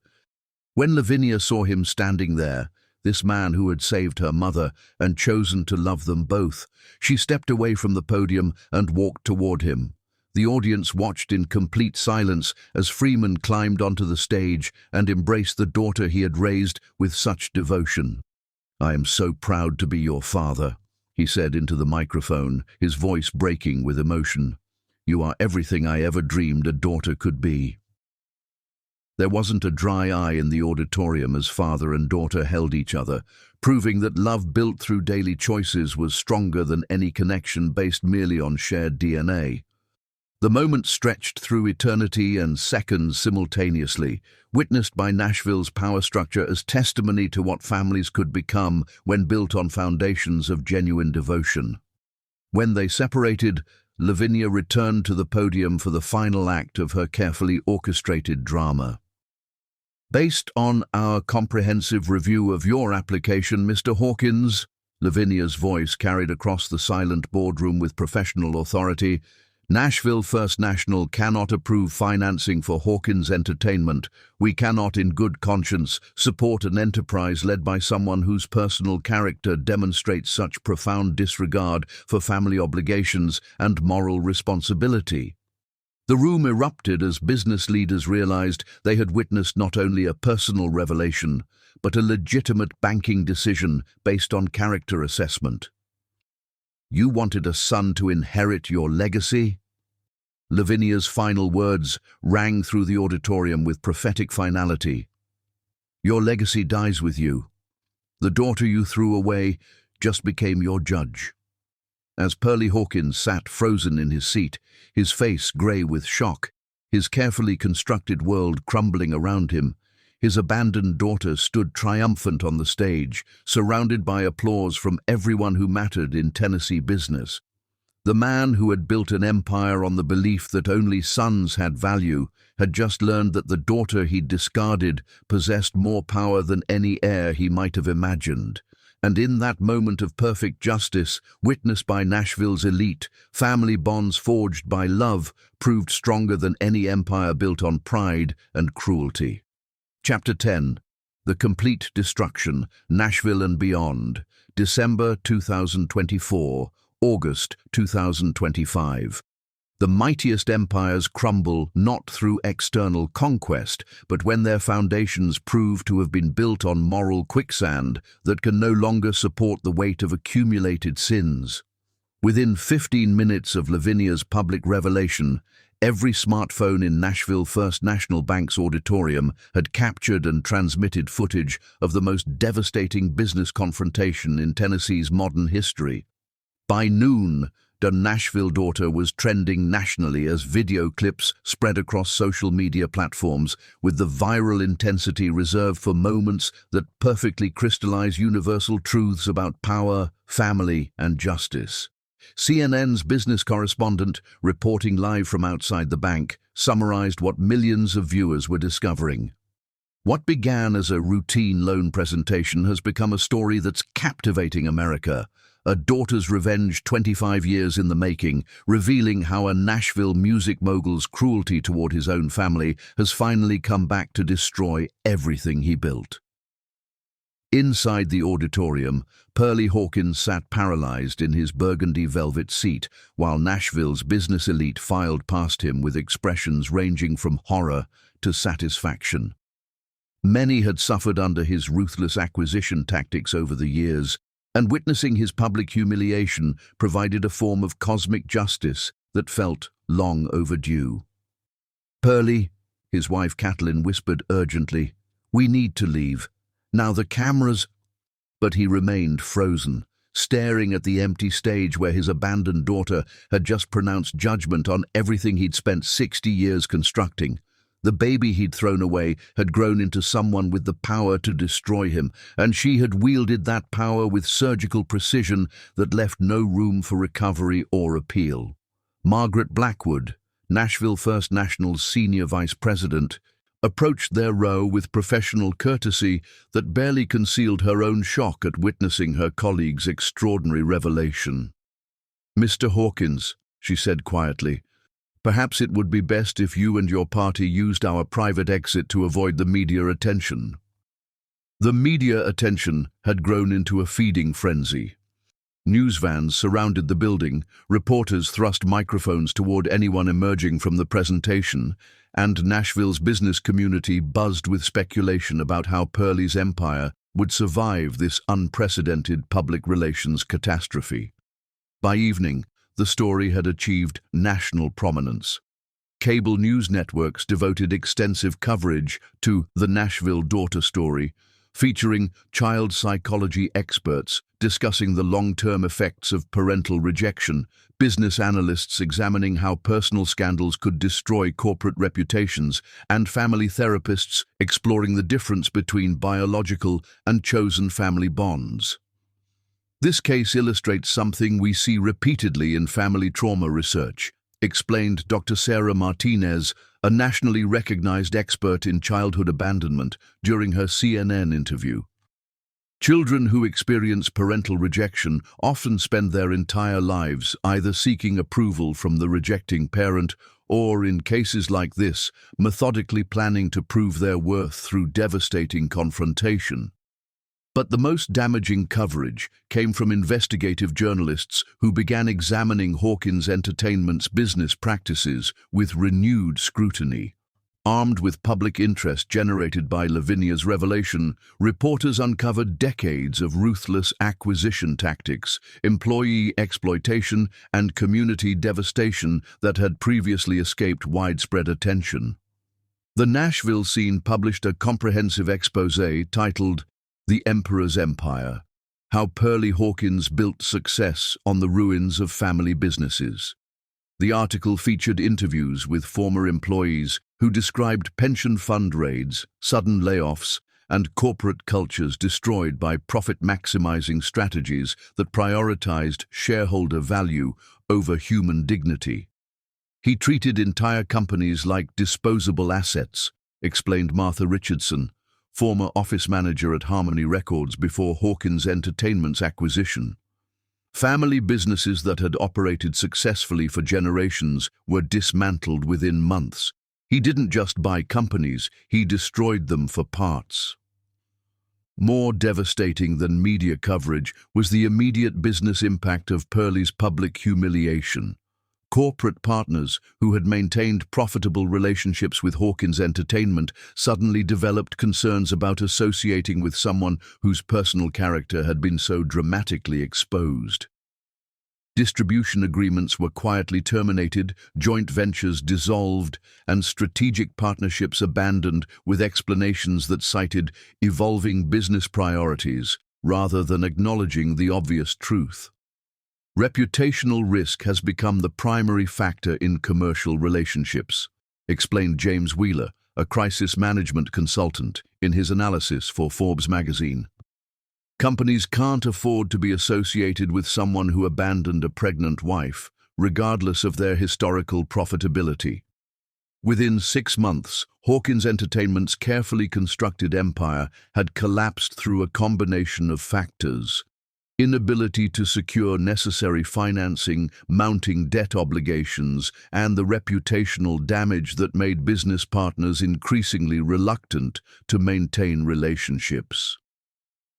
When Lavinia saw him standing there, this man who had saved her mother and chosen to love them both, she stepped away from the podium and walked toward him. The audience watched in complete silence as Freeman climbed onto the stage and embraced the daughter he had raised with such devotion. "I am so proud to be your father," he said into the microphone, his voice breaking with emotion. "You are everything I ever dreamed a daughter could be." There wasn't a dry eye in the auditorium as father and daughter held each other, proving that love built through daily choices was stronger than any connection based merely on shared DNA. The moment stretched through eternity and seconds simultaneously, witnessed by Nashville's power structure as testimony to what families could become when built on foundations of genuine devotion. When they separated, Lavinia returned to the podium for the final act of her carefully orchestrated drama. "Based on our comprehensive review of your application, Mr. Hawkins," Lavinia's voice carried across the silent boardroom with professional authority, "Nashville First National cannot approve financing for Hawkins Entertainment. We cannot in good conscience support an enterprise led by someone whose personal character demonstrates such profound disregard for family obligations and moral responsibility." The room erupted as business leaders realized they had witnessed not only a personal revelation, but a legitimate banking decision based on character assessment. "You wanted a son to inherit your legacy?" Lavinia's final words rang through the auditorium with prophetic finality. "Your legacy dies with you. The daughter you threw away just became your judge." As Pearlie Hawkins sat frozen in his seat, his face grey with shock, his carefully constructed world crumbling around him. His abandoned daughter stood triumphant on the stage, surrounded by applause from everyone who mattered in Tennessee business. The man who had built an empire on the belief that only sons had value had just learned that the daughter he'd discarded possessed more power than any heir he might have imagined. And in that moment of perfect justice, witnessed by Nashville's elite, family bonds forged by love proved stronger than any empire built on pride and cruelty. Chapter 10. The Complete Destruction, Nashville and Beyond, December 2024, August 2025. The mightiest empires crumble not through external conquest, but when their foundations prove to have been built on moral quicksand that can no longer support the weight of accumulated sins. Within 15 minutes of Lavinia's public revelation, every smartphone in Nashville First National Bank's auditorium had captured and transmitted footage of the most devastating business confrontation in Tennessee's modern history. By noon, the Nashville daughter was trending nationally as video clips spread across social media platforms with the viral intensity reserved for moments that perfectly crystallize universal truths about power, family, and justice. CNN's business correspondent, reporting live from outside the bank, summarized what millions of viewers were discovering. What began as a routine loan presentation has become a story that's captivating America. A daughter's revenge 25 years in the making, revealing how a Nashville music mogul's cruelty toward his own family has finally come back to destroy everything he built. Inside the auditorium, Pearlie Hawkins sat paralyzed in his burgundy velvet seat, while Nashville's business elite filed past him with expressions ranging from horror to satisfaction. Many had suffered under his ruthless acquisition tactics over the years, and witnessing his public humiliation provided a form of cosmic justice that felt long overdue. "Pearlie," his wife Catelyn whispered urgently, "we need to leave. Now the cameras—" But he remained frozen, staring at the empty stage where his abandoned daughter had just pronounced judgment on everything he'd spent 60 years constructing. The baby he'd thrown away had grown into someone with the power to destroy him, and she had wielded that power with surgical precision that left no room for recovery or appeal. Margaret Blackwood, Nashville First National's senior vice president, approached their row with professional courtesy that barely concealed her own shock at witnessing her colleague's extraordinary revelation. "Mr. Hawkins," she said quietly, "perhaps it would be best if you and your party used our private exit to avoid the media attention." The media attention had grown into a feeding frenzy. News vans surrounded the building, reporters thrust microphones toward anyone emerging from the presentation, and Nashville's business community buzzed with speculation about how Pearlie's empire would survive this unprecedented public relations catastrophe. By evening, the story had achieved national prominence. Cable news networks devoted extensive coverage to the Nashville daughter story, featuring child psychology experts discussing the long-term effects of parental rejection, business analysts examining how personal scandals could destroy corporate reputations, and family therapists exploring the difference between biological and chosen family bonds. "This case illustrates something we see repeatedly in family trauma research," explained Dr. Sarah Martinez, a nationally recognized expert in childhood abandonment, during her CNN interview. "Children who experience parental rejection often spend their entire lives either seeking approval from the rejecting parent or, in cases like this, methodically planning to prove their worth through devastating confrontation. But the most damaging coverage came from investigative journalists who began examining Hawkins Entertainment's business practices with renewed scrutiny. Armed with public interest generated by Lavinia's revelation, reporters uncovered decades of ruthless acquisition tactics, employee exploitation, and community devastation that had previously escaped widespread attention. The Nashville Scene published a comprehensive exposé titled "The Emperor's Empire: How Pearlie Hawkins Built Success on the Ruins of Family Businesses." The article featured interviews with former employees who described pension fund raids, sudden layoffs, and corporate cultures destroyed by profit-maximizing strategies that prioritized shareholder value over human dignity. He treated entire companies like disposable assets, explained Martha Richardson, former office manager at Harmony Records before Hawkins Entertainment's acquisition. Family businesses that had operated successfully for generations were dismantled within months. He didn't just buy companies, he destroyed them for parts. More devastating than media coverage was the immediate business impact of Pearlie's public humiliation. Corporate partners who had maintained profitable relationships with Hawkins Entertainment suddenly developed concerns about associating with someone whose personal character had been so dramatically exposed. Distribution agreements were quietly terminated, joint ventures dissolved, and strategic partnerships abandoned with explanations that cited evolving business priorities rather than acknowledging the obvious truth. Reputational risk has become the primary factor in commercial relationships, explained James Wheeler, a crisis management consultant, in his analysis for Forbes magazine. Companies can't afford to be associated with someone who abandoned a pregnant wife, regardless of their historical profitability. Within 6 months, Hawkins Entertainment's carefully constructed empire had collapsed through a combination of factors: inability to secure necessary financing, mounting debt obligations, and the reputational damage that made business partners increasingly reluctant to maintain relationships.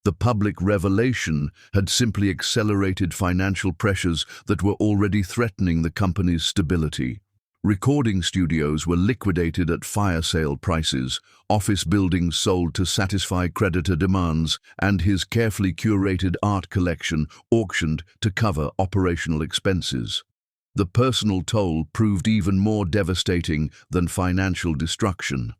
The public revelation had simply accelerated financial pressures that were already threatening the company's stability. Recording studios were liquidated at fire sale prices, office buildings sold to satisfy creditor demands, and his carefully curated art collection auctioned to cover operational expenses. The personal toll proved even more devastating than financial destruction.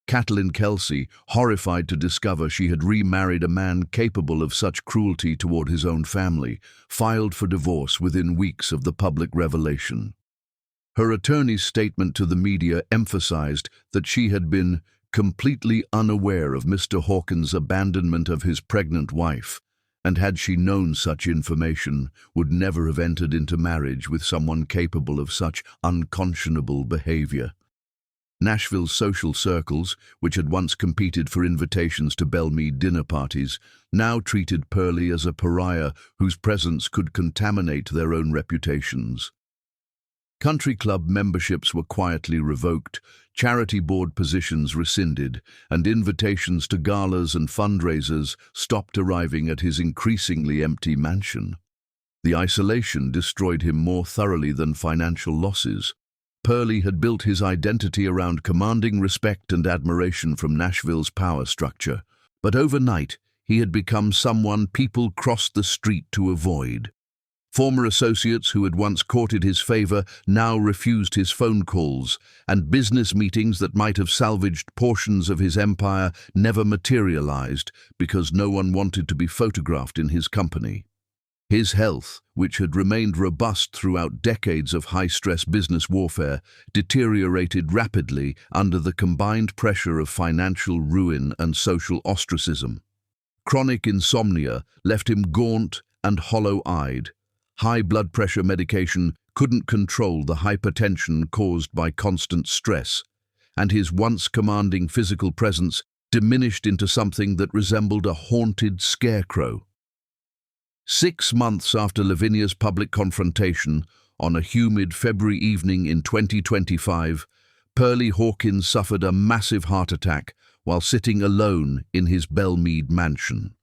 Catelyn Kelsey, horrified to discover she had remarried a man capable of such cruelty toward his own family, filed for divorce within weeks of the public revelation. Her attorney's statement to the media emphasized that she had been completely unaware of Mr. Hawkins' abandonment of his pregnant wife, and had she known such information, would never have entered into marriage with someone capable of such unconscionable behavior. Nashville's social circles, which had once competed for invitations to Bellmead dinner parties, now treated Pearlie as a pariah whose presence could contaminate their own reputations. Country club memberships were quietly revoked, charity board positions rescinded, and invitations to galas and fundraisers stopped arriving at his increasingly empty mansion. The isolation destroyed him more thoroughly than financial losses. Pearlie had built his identity around commanding respect and admiration from Nashville's power structure, but overnight he had become someone people crossed the street to avoid. Former associates who had once courted his favor now refused his phone calls, and business meetings that might have salvaged portions of his empire never materialized because no one wanted to be photographed in his company. His health, which had remained robust throughout decades of high-stress business warfare, deteriorated rapidly under the combined pressure of financial ruin and social ostracism. Chronic insomnia left him gaunt and hollow-eyed. High blood pressure medication couldn't control the hypertension caused by constant stress, and his once commanding physical presence diminished into something that resembled a haunted scarecrow. 6 months after Lavinia's public confrontation, on a humid February evening in 2025, Pearlie Hawkins suffered a massive heart attack while sitting alone in his Bellmead mansion.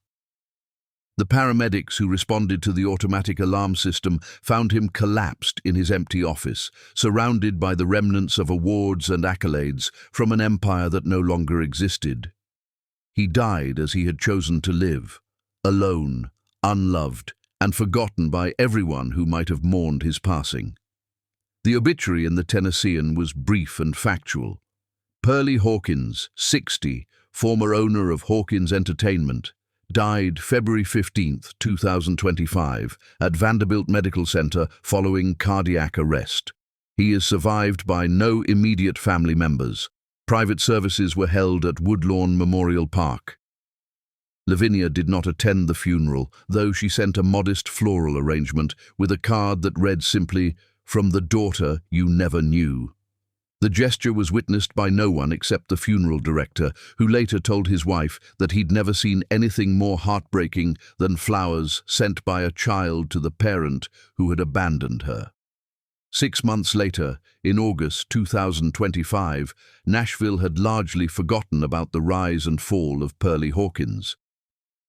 The paramedics who responded to the automatic alarm system found him collapsed in his empty office, surrounded by the remnants of awards and accolades from an empire that no longer existed. He died as he had chosen to live, alone, unloved, and forgotten by everyone who might have mourned his passing. The obituary in the Tennessean was brief and factual. Pearlie Hawkins, 60, former owner of Hawkins Entertainment, died February 15, 2025, at Vanderbilt Medical Center following cardiac arrest. He is survived by no immediate family members. Private services were held at Woodlawn Memorial Park. Lavinia did not attend the funeral, though she sent a modest floral arrangement with a card that read simply, "From the daughter you never knew." The gesture was witnessed by no one except the funeral director, who later told his wife that he'd never seen anything more heartbreaking than flowers sent by a child to the parent who had abandoned her. 6 months later, in August 2025, Nashville had largely forgotten about the rise and fall of Pearlie Hawkins.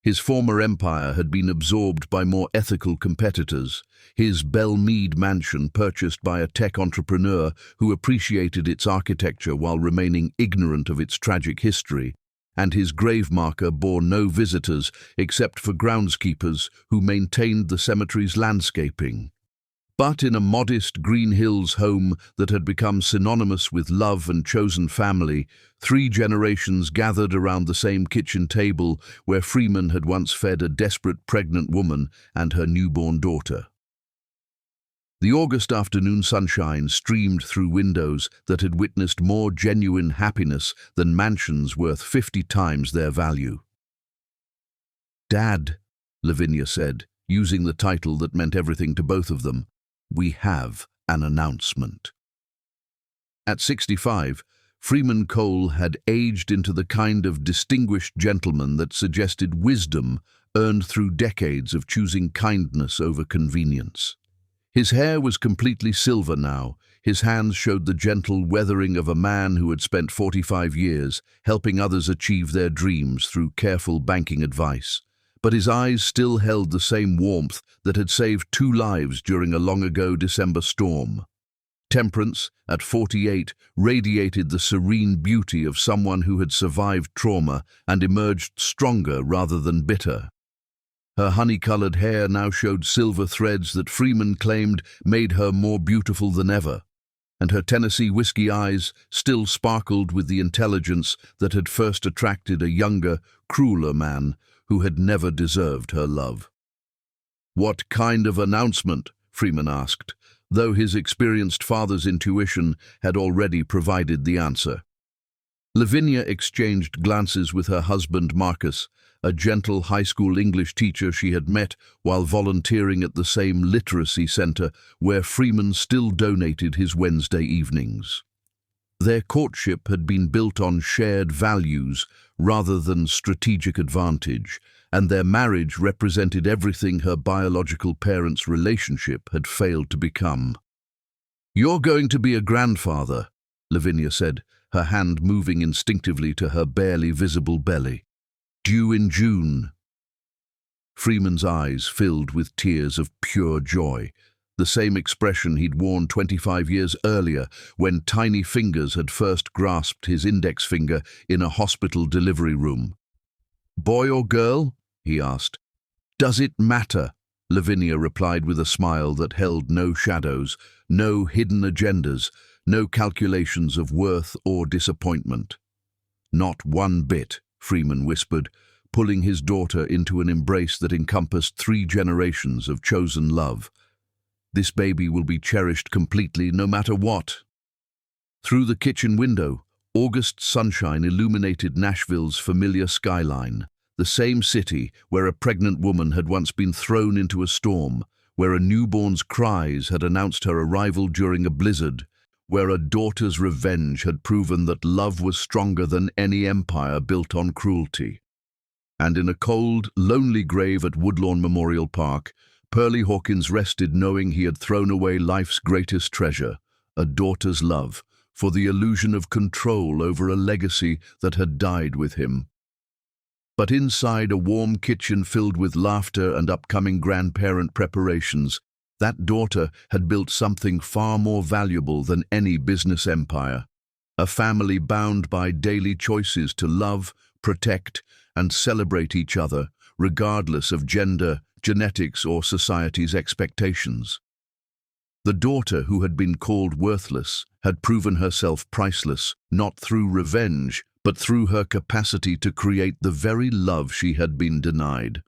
His former empire had been absorbed by more ethical competitors, his Belmead mansion purchased by a tech entrepreneur who appreciated its architecture while remaining ignorant of its tragic history, and his grave marker bore no visitors except for groundskeepers who maintained the cemetery's landscaping. But in a modest Green Hills home that had become synonymous with love and chosen family, 3 generations gathered around the same kitchen table where Freeman had once fed a desperate pregnant woman and her newborn daughter. The August afternoon sunshine streamed through windows that had witnessed more genuine happiness than mansions worth 50 times their value. "Dad," Lavinia said, using the title that meant everything to both of them, "we have an announcement." At 65, Freeman Cole had aged into the kind of distinguished gentleman that suggested wisdom earned through decades of choosing kindness over convenience. His hair was completely silver now. His hands showed the gentle weathering of a man who had spent 45 years helping others achieve their dreams through careful banking advice. But his eyes still held the same warmth that had saved 2 lives during a long-ago December storm. Temperance, at 48, radiated the serene beauty of someone who had survived trauma and emerged stronger rather than bitter. Her honey-colored hair now showed silver threads that Freeman claimed made her more beautiful than ever, and her Tennessee whiskey eyes still sparkled with the intelligence that had first attracted a younger, crueler man who had never deserved her love. "What kind of announcement?" Freeman asked, though his experienced father's intuition had already provided the answer. Lavinia exchanged glances with her husband Marcus, a gentle high school English teacher she had met while volunteering at the same literacy center where Freeman still donated his Wednesday evenings. Their courtship had been built on shared values rather than strategic advantage, and their marriage represented everything her biological parents' relationship had failed to become. "You're going to be a grandfather," Lavinia said, her hand moving instinctively to her barely visible belly. "Due in June." Freeman's eyes filled with tears of pure joy, the same expression he'd worn 25 years earlier when tiny fingers had first grasped his index finger in a hospital delivery room. "Boy or girl?" he asked. "Does it matter?" Lavinia replied with a smile that held no shadows, no hidden agendas, no calculations of worth or disappointment. "Not one bit," Freeman whispered, pulling his daughter into an embrace that encompassed 3 generations of chosen love. "This baby will be cherished completely no matter what." Through the kitchen window, August sunshine illuminated Nashville's familiar skyline, the same city where a pregnant woman had once been thrown into a storm, where a newborn's cries had announced her arrival during a blizzard, where a daughter's revenge had proven that love was stronger than any empire built on cruelty. And in a cold, lonely grave at Woodlawn Memorial Park, Pearlie Hawkins rested knowing he had thrown away life's greatest treasure, a daughter's love, for the illusion of control over a legacy that had died with him. But inside a warm kitchen filled with laughter and upcoming grandparent preparations, that daughter had built something far more valuable than any business empire, a family bound by daily choices to love, protect, and celebrate each other, regardless of gender, genetics, or society's expectations. The daughter who had been called worthless had proven herself priceless, not through revenge, but through her capacity to create the very love she had been denied.